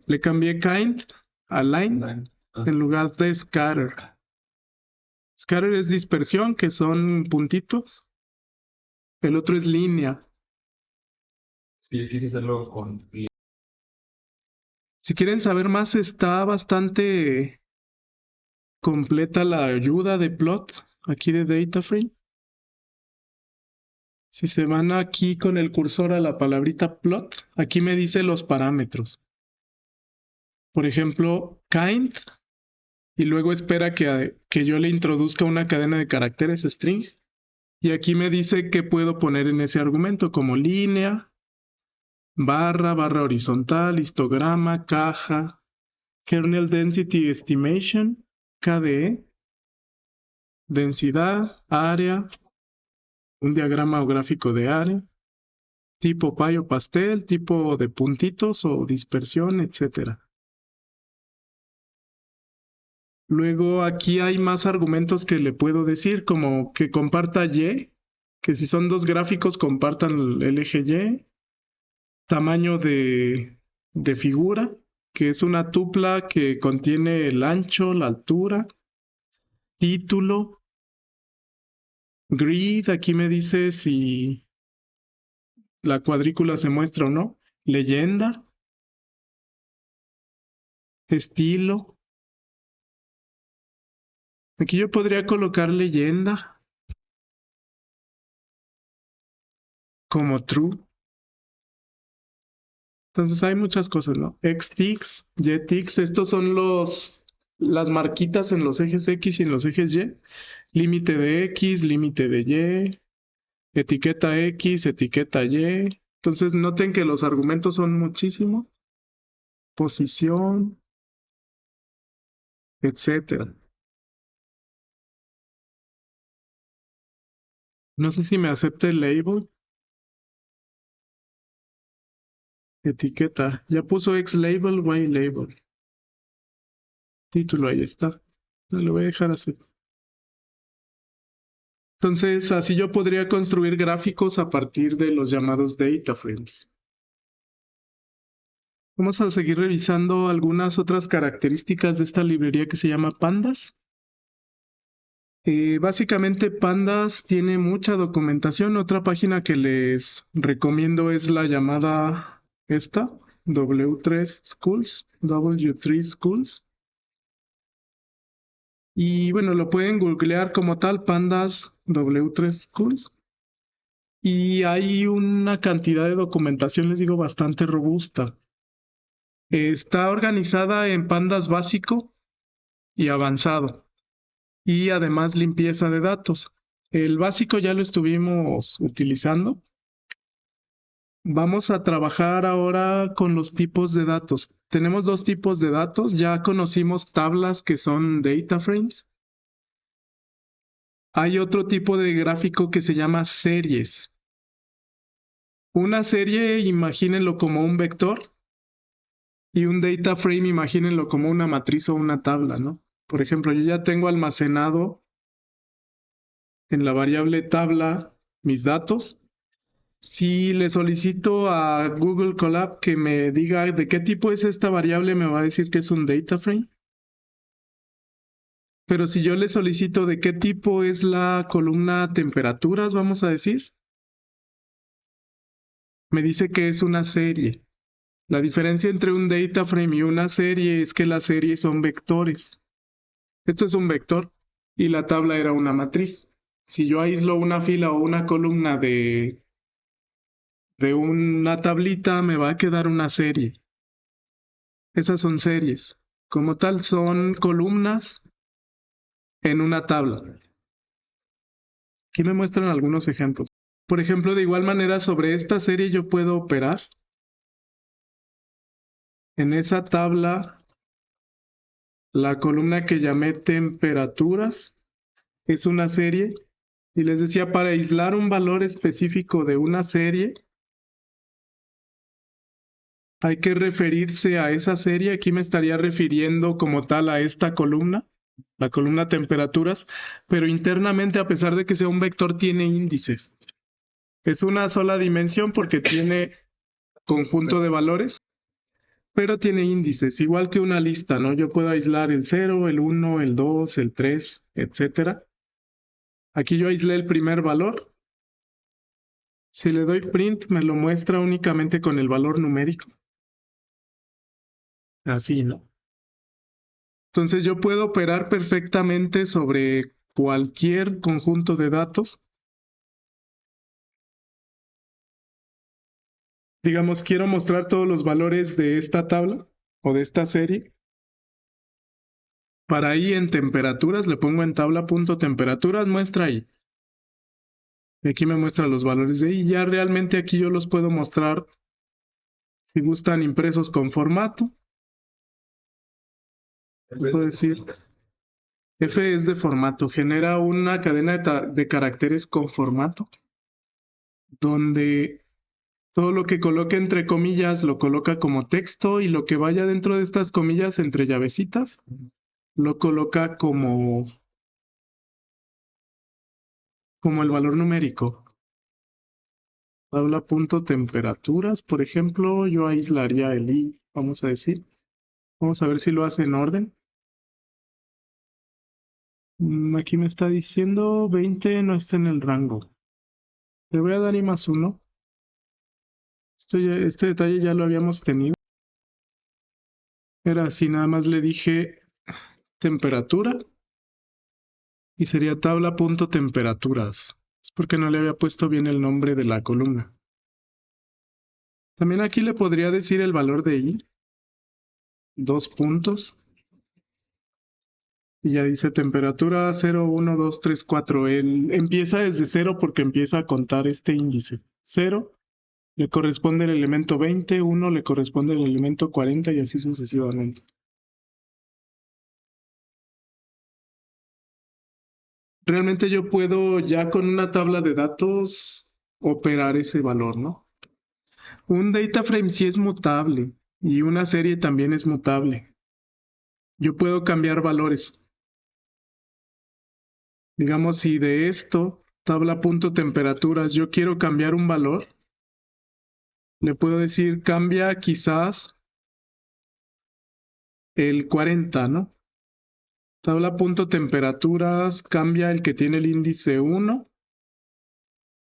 Le cambié kind a line en lugar de scatter. Scatter es dispersión, que son puntitos. El otro es línea. Sí, yo quise hacerlo con... Si quieren saber más, está bastante completa la ayuda de plot aquí de DataFrame. Si se van aquí con el cursor a la palabrita plot, aquí me dice los parámetros. Por ejemplo, kind, y luego espera que yo le introduzca una cadena de caracteres string. Y aquí me dice qué puedo poner en ese argumento, como línea, barra horizontal, histograma, caja, kernel density estimation, KDE, densidad, área, un diagrama o gráfico de área, tipo pie o pastel, tipo de puntitos o dispersión, etc. Luego aquí hay más argumentos que le puedo decir, como que comparta Y, que si son dos gráficos compartan el eje Y, tamaño de figura, que es una tupla que contiene el ancho, la altura, título, grid, aquí me dice si la cuadrícula se muestra o no, leyenda, estilo. Aquí yo podría colocar leyenda como true. Entonces hay muchas cosas, ¿no? Xtix, Ytix, estos son los las marquitas en los ejes X y en los ejes Y. Límite de X, límite de Y, etiqueta X, etiqueta Y. Entonces noten que los argumentos son muchísimos. Posición, etcétera. No sé si me acepta el label. Etiqueta. Ya puso X label, Y label. Título, ahí está. Lo voy a dejar así. Entonces, así yo podría construir gráficos a partir de los llamados data frames. Vamos a seguir revisando algunas otras características de esta librería que se llama Pandas. Básicamente Pandas tiene mucha documentación. Otra página que les recomiendo es la llamada esta, W3 Schools, W3 Schools. Y bueno, lo pueden googlear como tal, Pandas W3 Schools. Y hay una cantidad de documentación, les digo, bastante robusta. Está organizada en Pandas básico y avanzado. Y además limpieza de datos. El básico ya lo estuvimos utilizando. Vamos a trabajar ahora con los tipos de datos. Tenemos dos tipos de datos. Ya conocimos tablas que son data frames. Hay otro tipo de gráfico que se llama series. Una serie, imagínenlo como un vector. Y un data frame, imagínenlo como una matriz o una tabla, ¿no? Por ejemplo, yo ya tengo almacenado en la variable tabla mis datos. Si le solicito a Google Colab que me diga de qué tipo es esta variable, me va a decir que es un data frame. Pero si yo le solicito de qué tipo es la columna temperaturas, vamos a decir, me dice que es una serie. La diferencia entre un data frame y una serie es que las series son vectores. Esto es un vector y la tabla era una matriz. Si yo aíslo una fila o una columna de una tablita, me va a quedar una serie. Esas son series. Como tal, son columnas en una tabla. Aquí me muestran algunos ejemplos. Por ejemplo, de igual manera, sobre esta serie yo puedo operar. En esa tabla, la columna que llamé temperaturas es una serie. Y les decía, para aislar un valor específico de una serie, hay que referirse a esa serie. Aquí me estaría refiriendo como tal a esta columna, la columna temperaturas, pero internamente, a pesar de que sea un vector, tiene índices. Es una sola dimensión porque tiene conjunto de valores, pero tiene índices, igual que una lista, ¿no? Yo puedo aislar el 0, el 1, el 2, el 3, etc. Aquí yo aislé el primer valor. Si le doy print, me lo muestra únicamente con el valor numérico. Así, ¿no? Entonces yo puedo operar perfectamente sobre cualquier conjunto de datos. Digamos, quiero mostrar todos los valores de esta tabla o de esta serie. Para ahí en temperaturas le pongo en tabla.temperaturas, muestra ahí. Y aquí me muestra los valores de ahí. Ya realmente aquí yo los puedo mostrar, si gustan, impresos con formato. Puedo decir, F es de formato, genera una cadena de caracteres con formato, donde todo lo que coloque entre comillas lo coloca como texto y lo que vaya dentro de estas comillas entre llavecitas lo coloca como el valor numérico. Tabla.temperaturas, por ejemplo, yo aislaría el i, vamos a decir. Vamos a ver si lo hace en orden. Aquí me está diciendo 20 no está en el rango. Le voy a dar i más 1. Este detalle ya lo habíamos tenido. Era así, nada más le dije temperatura y sería tabla.temperaturas. Es porque no le había puesto bien el nombre de la columna. También aquí le podría decir el valor de i. 2 puntos. Y ya dice temperatura 0, 1, 2, 3, 4. Él empieza desde 0 porque empieza a contar este índice. 0 le corresponde el elemento 20, 1 le corresponde el elemento 40 y así sucesivamente. Realmente yo puedo ya con una tabla de datos operar ese valor, ¿no? Un data frame sí es mutable y una serie también es mutable. Yo puedo cambiar valores. Digamos, si de esto, tabla punto temperaturas, yo quiero cambiar un valor, le puedo decir cambia quizás el 40, ¿no? Tabla punto temperaturas, cambia el que tiene el índice 1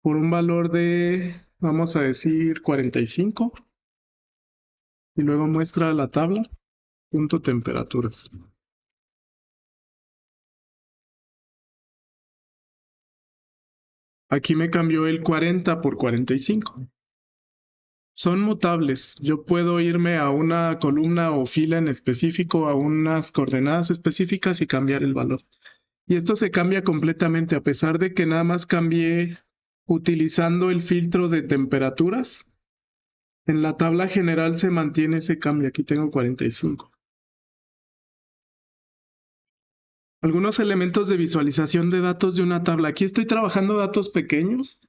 por un valor de, vamos a decir, 45. Y luego muestra la tabla, punto temperaturas. Aquí me cambió el 40 por 45. Son mutables. Yo puedo irme a una columna o fila en específico, a unas coordenadas específicas y cambiar el valor. Y esto se cambia completamente, a pesar de que nada más cambié utilizando el filtro de temperaturas. En la tabla general se mantiene ese cambio. Aquí tengo 45. Algunos elementos de visualización de datos de una tabla. Aquí estoy trabajando datos pequeños,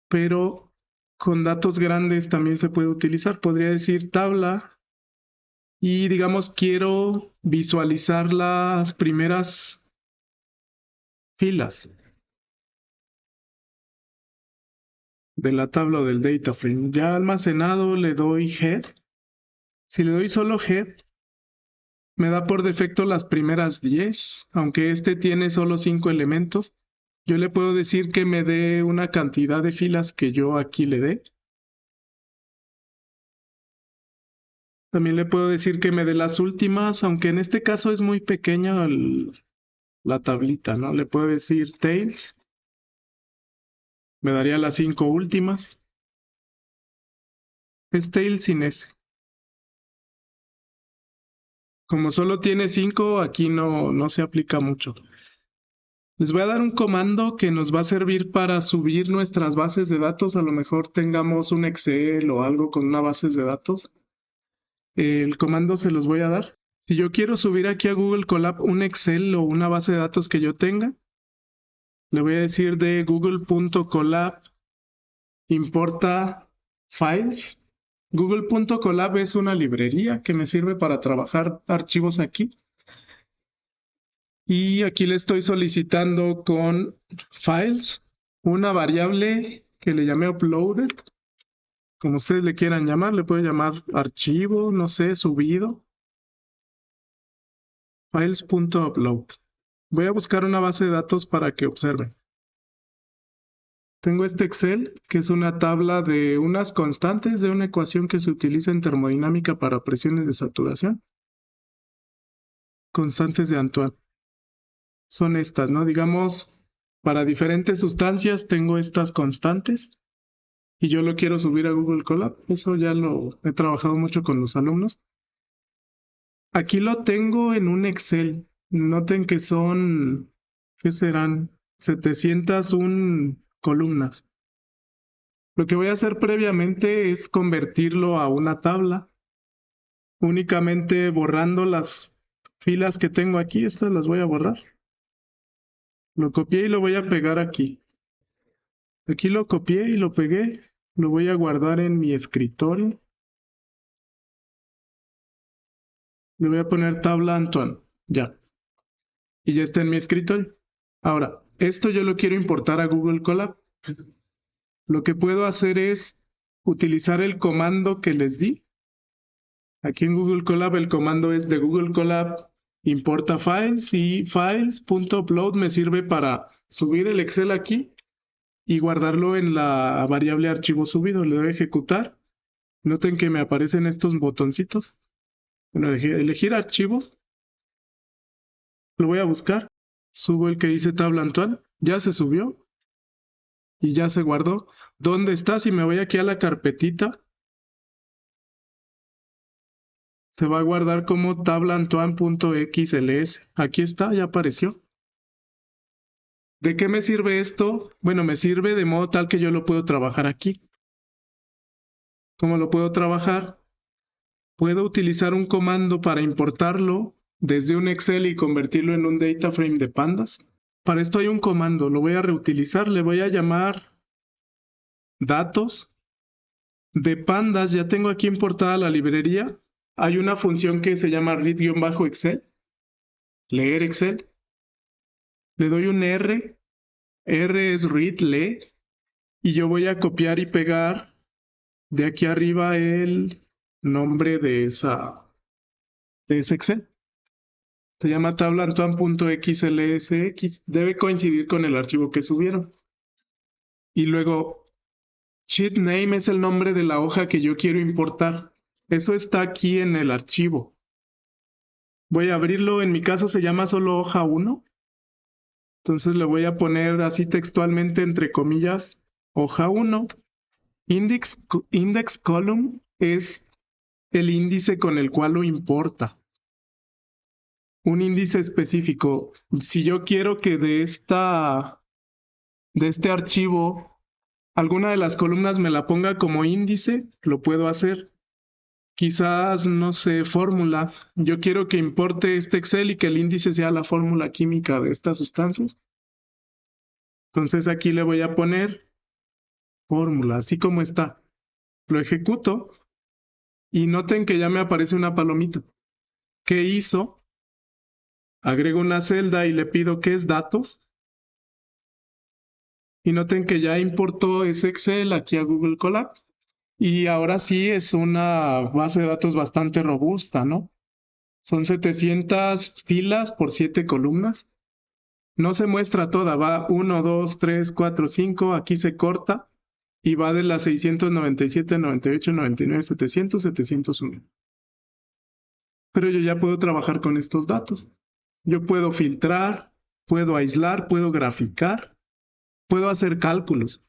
pero con datos grandes también se puede utilizar. Podría decir tabla y digamos quiero visualizar las primeras filas de la tabla o del data frame. Ya almacenado le doy head. Si le doy solo head, me da por defecto las primeras 10, aunque este tiene solo 5 elementos. Yo le puedo decir que me dé una cantidad de filas que yo aquí le dé. También le puedo decir que me dé las últimas, aunque en este caso es muy pequeña la tablita, ¿no? Le puedo decir tails. Me daría las 5 últimas. Es tails sin S. Como solo tiene 5, aquí no se aplica mucho. Les voy a dar un comando que nos va a servir para subir nuestras bases de datos. A lo mejor tengamos un Excel o algo con una base de datos. El comando se los voy a dar. Si yo quiero subir aquí a Google Colab un Excel o una base de datos que yo tenga, le voy a decir de google.colab importa files. Google.colab es una librería que me sirve para trabajar archivos aquí. Y aquí le estoy solicitando con files una variable que le llamé uploaded. Como ustedes le quieran llamar, le puedo llamar archivo, no sé, subido. Files.upload. Voy a buscar una base de datos para que observen. Tengo este Excel, que es una tabla de unas constantes de una ecuación que se utiliza en termodinámica para presiones de saturación. Constantes de Antoine. Son estas, ¿no? Digamos, para diferentes sustancias tengo estas constantes y yo lo quiero subir a Google Colab. Eso ya lo he trabajado mucho con los alumnos. Aquí lo tengo en un Excel. Noten que son, ¿qué serán? 701 columnas. Lo que voy a hacer previamente es convertirlo a una tabla, únicamente borrando las filas que tengo aquí. Estas las voy a borrar. Lo copié y lo voy a pegar aquí. Aquí lo copié y lo pegué. Lo voy a guardar en mi escritorio. Le voy a poner tabla Antoine. Ya. Y ya está en mi escritorio. Ahora, esto yo lo quiero importar a Google Colab. Lo que puedo hacer es utilizar el comando que les di. Aquí en Google Colab el comando es de Google Colab importa files y files.upload me sirve para subir el Excel aquí y guardarlo en la variable archivo subido. Le doy a ejecutar. Noten que me aparecen estos botoncitos. Bueno, elegir archivos. Lo voy a buscar. Subo el que dice tabla Antoine. Ya se subió. Y ya se guardó. ¿Dónde está? Si me voy aquí a la carpetita, Se va a guardar como tablaantoine.xls. Aquí está, ya apareció. ¿De qué me sirve esto? Bueno, me sirve de modo tal que yo lo puedo trabajar aquí. ¿Cómo lo puedo trabajar? Puedo utilizar un comando para importarlo desde un Excel y convertirlo en un data frame de pandas. Para esto hay un comando, lo voy a reutilizar, le voy a llamar datos. De pandas, ya tengo aquí importada la librería. Hay una función que se llama read-excel, leer Excel. Le doy un R es read, lee, y yo voy a copiar y pegar de aquí arriba el nombre de ese Excel. Se llama tablaantoine.xlsx. Debe coincidir con el archivo que subieron. Y luego, sheet name es el nombre de la hoja que yo quiero importar. Eso está aquí en el archivo. Voy a abrirlo, en mi caso se llama solo hoja 1. Entonces le voy a poner así textualmente entre comillas, hoja 1. Index column es el índice con el cual lo importa. Un índice específico. Si yo quiero que de este archivo alguna de las columnas me la ponga como índice, lo puedo hacer. Quizás, no sé, fórmula. Yo quiero que importe este Excel y que el índice sea la fórmula química de estas sustancias. Entonces aquí le voy a poner fórmula, así como está. Lo ejecuto y noten que ya me aparece una palomita. ¿Qué hizo? Agrego una celda y le pido que es datos. Y noten que ya importó ese Excel aquí a Google Colab. Y ahora sí es una base de datos bastante robusta, ¿no? Son 700 filas por 7 columnas. No se muestra toda, va 1, 2, 3, 4, 5, aquí se corta y va de las 697, 98, 99, 700, 701. Pero yo ya puedo trabajar con estos datos. Yo puedo filtrar, puedo aislar, puedo graficar, puedo hacer cálculos.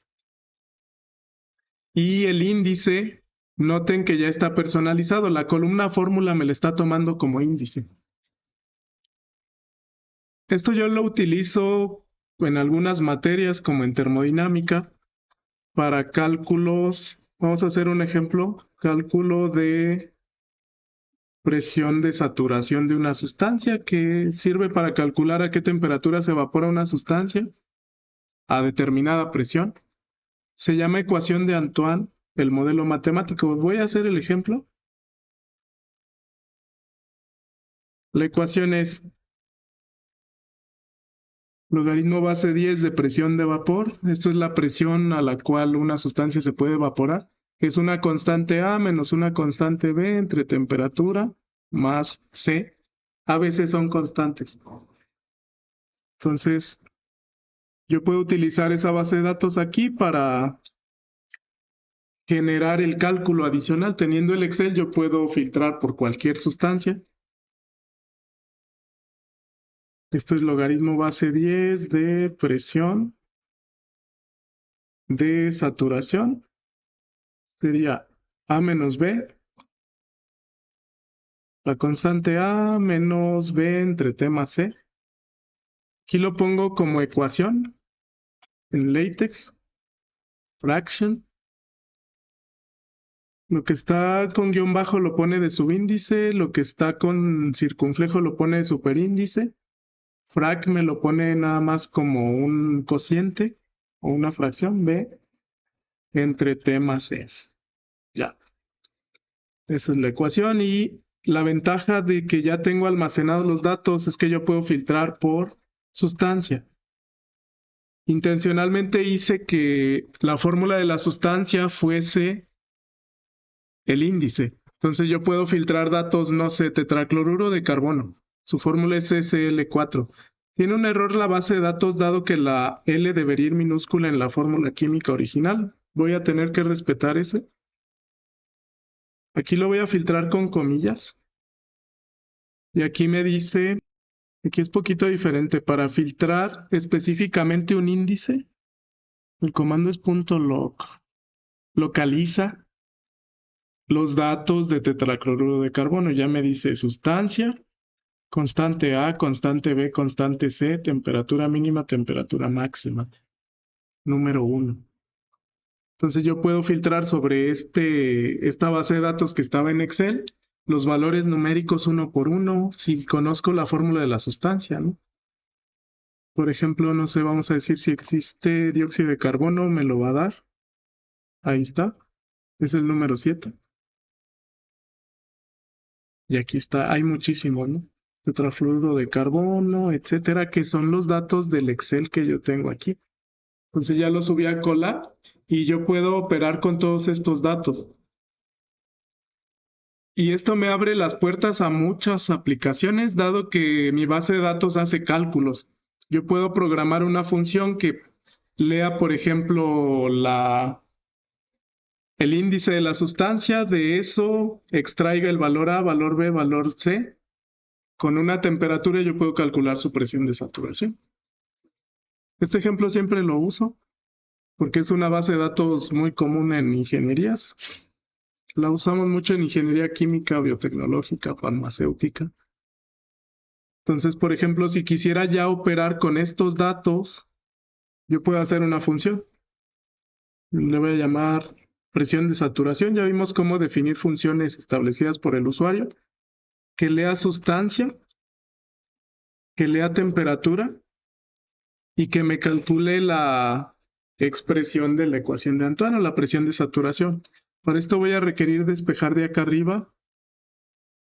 Y el índice, noten que ya está personalizado. La columna fórmula me la está tomando como índice. Esto yo lo utilizo en algunas materias como en termodinámica para cálculos. Vamos a hacer un ejemplo. Cálculo de presión de saturación de una sustancia que sirve para calcular a qué temperatura se evapora una sustancia a determinada presión. Se llama ecuación de Antoine, el modelo matemático. Voy a hacer el ejemplo. La ecuación es logaritmo base 10 de presión de vapor. Esto es la presión a la cual una sustancia se puede evaporar. Es una constante A menos una constante B entre temperatura más C. A veces son constantes. Entonces, yo puedo utilizar esa base de datos aquí para generar el cálculo adicional. Teniendo el Excel, yo puedo filtrar por cualquier sustancia. Esto es logaritmo base 10 de presión de saturación. Sería A menos B. La constante A menos B entre T más C. Aquí lo pongo como ecuación en LaTeX. Fraction. Lo que está con guión bajo lo pone de subíndice. Lo que está con circunflejo lo pone de superíndice. Frac me lo pone nada más como un cociente o una fracción B entre T más C. Ya. Esa es la ecuación y la ventaja de que ya tengo almacenados los datos es que yo puedo filtrar por sustancia. Intencionalmente hice que la fórmula de la sustancia fuese el índice. Entonces yo puedo filtrar datos, no sé, tetracloruro de carbono. Su fórmula es SL4. Tiene un error la base de datos dado que la L debería ir minúscula en la fórmula química original. Voy a tener que respetar ese. Aquí lo voy a filtrar con comillas. Y aquí me dice, aquí es poquito diferente, para filtrar específicamente un índice, el comando es .log. Localiza los datos de tetracloruro de carbono. Ya me dice sustancia, constante A, constante B, constante C, temperatura mínima, temperatura máxima. Número 1. Entonces yo puedo filtrar sobre esta base de datos que estaba en Excel los valores numéricos uno por uno si conozco la fórmula de la sustancia, ¿no? Por ejemplo, no sé, vamos a decir si existe dióxido de carbono, me lo va a dar. Ahí está. Es el número 7. Y aquí está, hay muchísimos, ¿no? Tetrafluoruro de carbono, etcétera, que son los datos del Excel que yo tengo aquí. Entonces ya lo subí a Colab y yo puedo operar con todos estos datos. Y esto me abre las puertas a muchas aplicaciones, dado que mi base de datos hace cálculos. Yo puedo programar una función que lea, por ejemplo, el índice de la sustancia, de eso extraiga el valor A, valor B, valor C. Con una temperatura yo puedo calcular su presión de saturación. Este ejemplo siempre lo uso porque es una base de datos muy común en ingenierías. La usamos mucho en ingeniería química, biotecnológica, farmacéutica. Entonces, por ejemplo, si quisiera ya operar con estos datos, yo puedo hacer una función. Le voy a llamar presión de saturación. Ya vimos cómo definir funciones establecidas por el usuario. Que lea sustancia, que lea temperatura y que me calcule la expresión de la ecuación de Antoine o la presión de saturación. Para esto voy a requerir despejar de acá arriba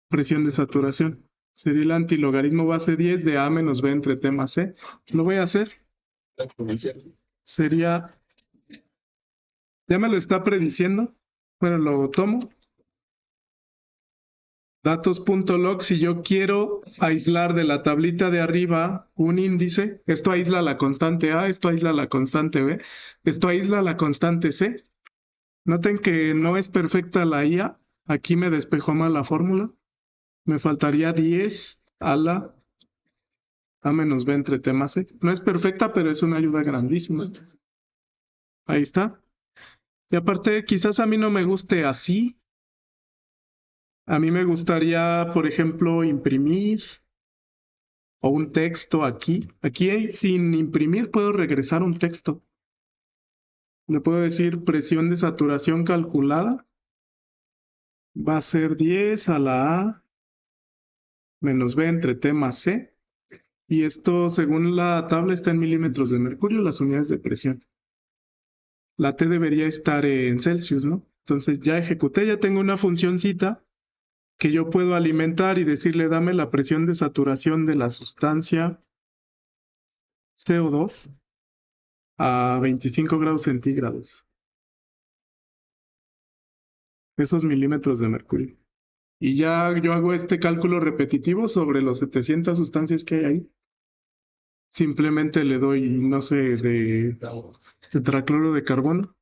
presión de saturación. Sería el antilogaritmo base 10 de A menos B entre T más C. Lo voy a hacer. Sería, ya me lo está prediciendo. Bueno, lo tomo. Datos.log, si yo quiero aislar de la tablita de arriba un índice, esto aísla la constante A, esto aísla la constante B, esto aísla la constante C. Noten que no es perfecta la IA. Aquí me despejó mal la fórmula. Me faltaría 10 a la A menos B entre T más C. No es perfecta, pero es una ayuda grandísima. Ahí está. Y aparte, quizás a mí no me guste así. A mí me gustaría, por ejemplo, imprimir o un texto aquí. Aquí sin imprimir puedo regresar un texto. Le puedo decir presión de saturación calculada. Va a ser 10 a la A menos B entre T más C. Y esto, según la tabla, está en milímetros de mercurio, las unidades de presión. La T debería estar en Celsius, ¿no? Entonces ya ejecuté, ya tengo una funcioncita que yo puedo alimentar y decirle dame la presión de saturación de la sustancia CO2 a 25 grados centígrados. Esos milímetros de mercurio. Y ya yo hago este cálculo repetitivo sobre los 700 sustancias que hay ahí. Simplemente le doy, no sé, de tetracloro de carbono.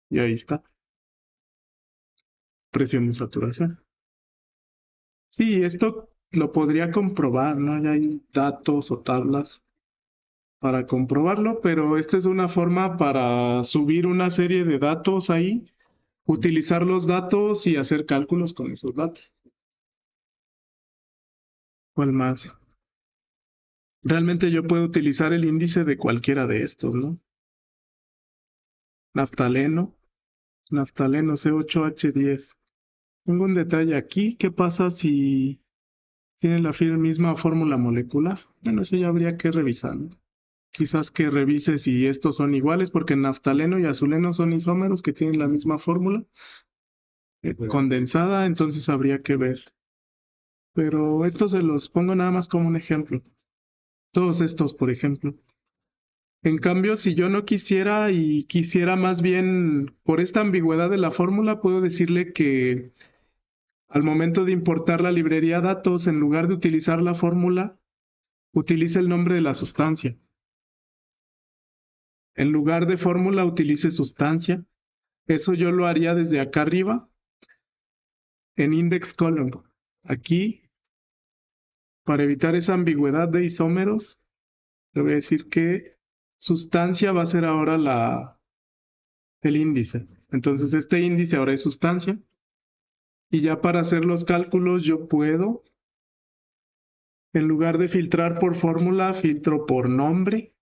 Y ahí está. Presión de saturación. Sí, esto lo podría comprobar, ¿no? Ya hay datos o tablas para comprobarlo, pero esta es una forma para subir una serie de datos ahí, utilizar los datos y hacer cálculos con esos datos. ¿Cuál más? Realmente yo puedo utilizar el índice de cualquiera de estos, ¿no? Naftaleno, naftaleno C8H10. Tengo un detalle aquí. ¿Qué pasa si tiene la misma fórmula molecular? Bueno, eso ya habría que revisar, ¿no? Quizás que revise si estos son iguales, porque naftaleno y azuleno son isómeros que tienen la misma fórmula condensada, entonces habría que ver. Pero estos se los pongo nada más como un ejemplo. Todos estos, por ejemplo. En cambio, si yo no quisiera y quisiera más bien, por esta ambigüedad de la fórmula, puedo decirle que al momento de importar la librería datos, en lugar de utilizar la fórmula, utilice el nombre de la sustancia. En lugar de fórmula, utilice sustancia. Eso yo lo haría desde acá arriba, en index column. Aquí, para evitar esa ambigüedad de isómeros, le voy a decir que sustancia va a ser ahora el índice. Entonces este índice ahora es sustancia. Y ya para hacer los cálculos yo puedo, en lugar de filtrar por fórmula, filtro por nombre.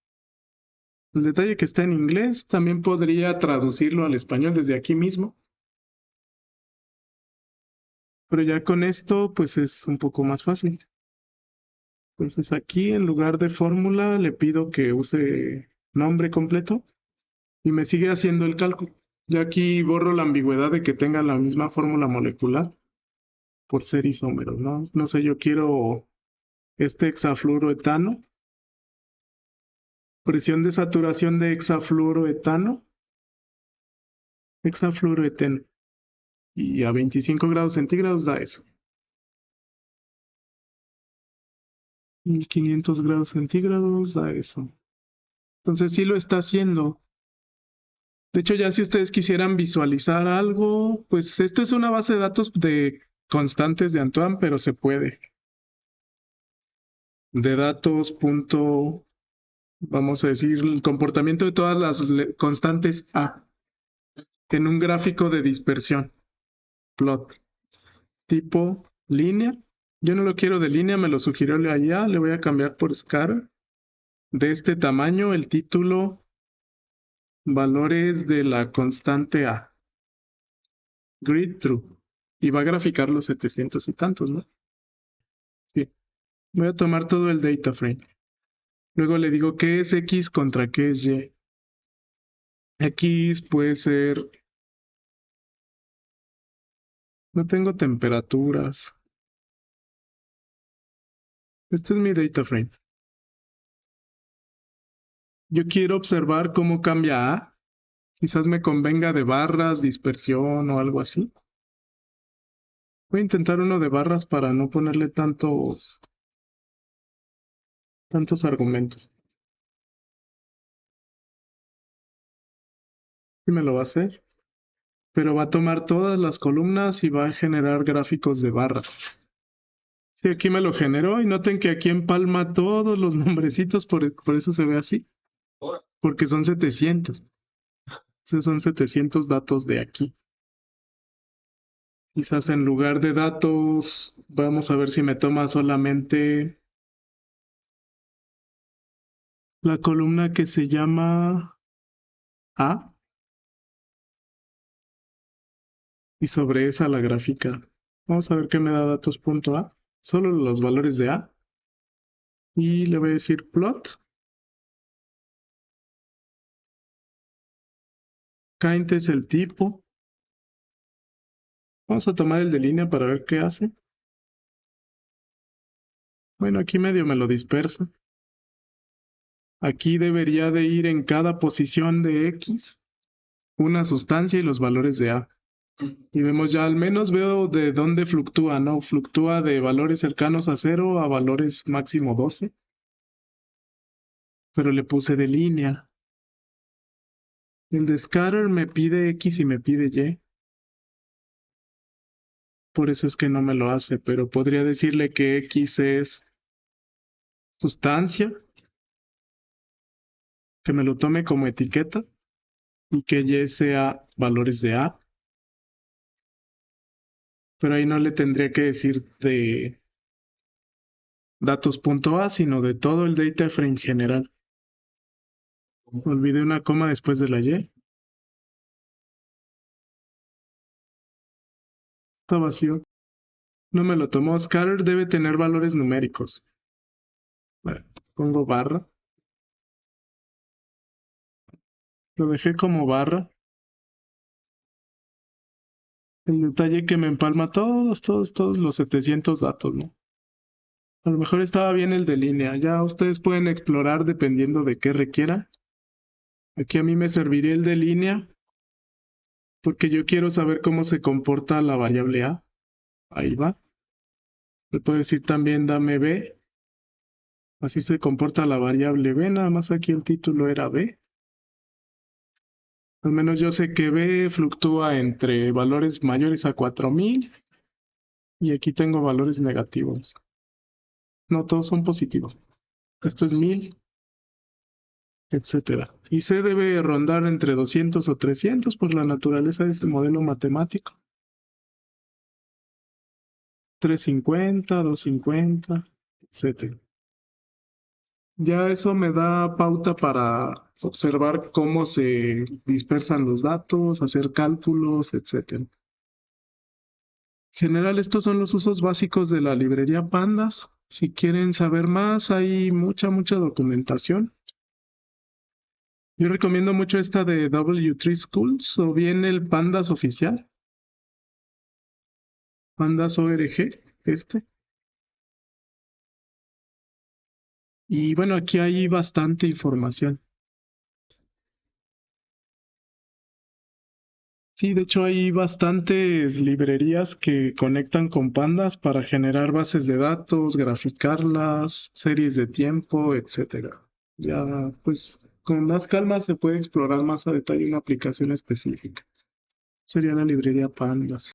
El detalle que está en inglés, también podría traducirlo al español desde aquí mismo. Pero ya con esto, pues es un poco más fácil. Entonces aquí, en lugar de fórmula, le pido que use nombre completo y me sigue haciendo el cálculo. Ya aquí borro la ambigüedad de que tenga la misma fórmula molecular por ser isómero, ¿no? No sé, yo quiero este hexafluoroetano, presión de saturación de hexafluoroetano, hexafluoroeteno, y a 25 grados centígrados da eso. 1500 grados centígrados da eso. Entonces sí lo está haciendo. De hecho, ya si ustedes quisieran visualizar algo, pues esto es una base de datos de constantes de Antoine, pero se puede. De datos, punto, vamos a decir, el comportamiento de todas las constantes A en un gráfico de dispersión. Plot. Tipo línea. Yo no lo quiero de línea, me lo sugirió allá, le voy a cambiar por scatter. De este tamaño, el título, valores de la constante A. Grid true. Y va a graficar los 700 y tantos, ¿no? Sí. Voy a tomar todo el data frame. Luego le digo qué es X contra qué es Y. X puede ser... No tengo temperaturas. Este es mi data frame. Yo quiero observar cómo cambia A. Quizás me convenga de barras, dispersión o algo así. Voy a intentar uno de barras para no ponerle tantos argumentos. Y me lo va a hacer. Pero va a tomar todas las columnas y va a generar gráficos de barras. Sí, aquí me lo generó y noten que aquí empalma todos los nombrecitos, por eso se ve así. Porque son 700. Entonces son 700 datos de aquí. Quizás en lugar de datos, vamos a ver si me toma solamente la columna que se llama A. Y sobre esa la gráfica. Vamos a ver qué me da datos.a. Solo los valores de A. Y le voy a decir plot. Kind es el tipo. Vamos a tomar el de línea para ver qué hace. Bueno, aquí medio me lo dispersa. Aquí debería de ir en cada posición de X una sustancia y los valores de A. Y vemos ya, al menos veo de dónde fluctúa, ¿no? Fluctúa de valores cercanos a 0 a valores máximo 12. Pero le puse de línea. El de scatter me pide X y me pide Y. Por eso es que no me lo hace, pero podría decirle que X es sustancia, que me lo tome como etiqueta y que Y sea valores de A. Pero ahí no le tendría que decir de datos.a, sino de todo el data frame general. Olvidé una coma después de la Y. Está vacío. No me lo tomó. Scatter debe tener valores numéricos. Bueno, pongo barra. Lo dejé como barra. El detalle que me empalma todos los 700 datos, ¿no? A lo mejor estaba bien el de línea. Ya ustedes pueden explorar dependiendo de qué requiera. Aquí a mí me serviría el de línea porque yo quiero saber cómo se comporta la variable A. Ahí va. Le puedo decir también dame B. Así se comporta la variable B. Nada más aquí el título era B. Al menos yo sé que B fluctúa entre valores mayores a 4000 y aquí tengo valores negativos. No, todos son positivos. Esto es 1000. etcétera. Y C debe rondar entre 200 o 300 por la naturaleza de este modelo matemático. 350, 250, etcétera. Ya eso me da pauta para observar cómo se dispersan los datos, hacer cálculos, etcétera. En general, estos son los usos básicos de la librería Pandas. Si quieren saber más, hay mucha documentación. Yo recomiendo mucho esta de W3 Schools o bien el Pandas oficial. Pandas ORG, este. Y bueno, aquí hay bastante información. Sí, de hecho hay bastantes librerías que conectan con Pandas para generar bases de datos, graficarlas, series de tiempo, etcétera. Ya, pues, con más calma se puede explorar más a detalle una aplicación específica. Sería la librería Pandas.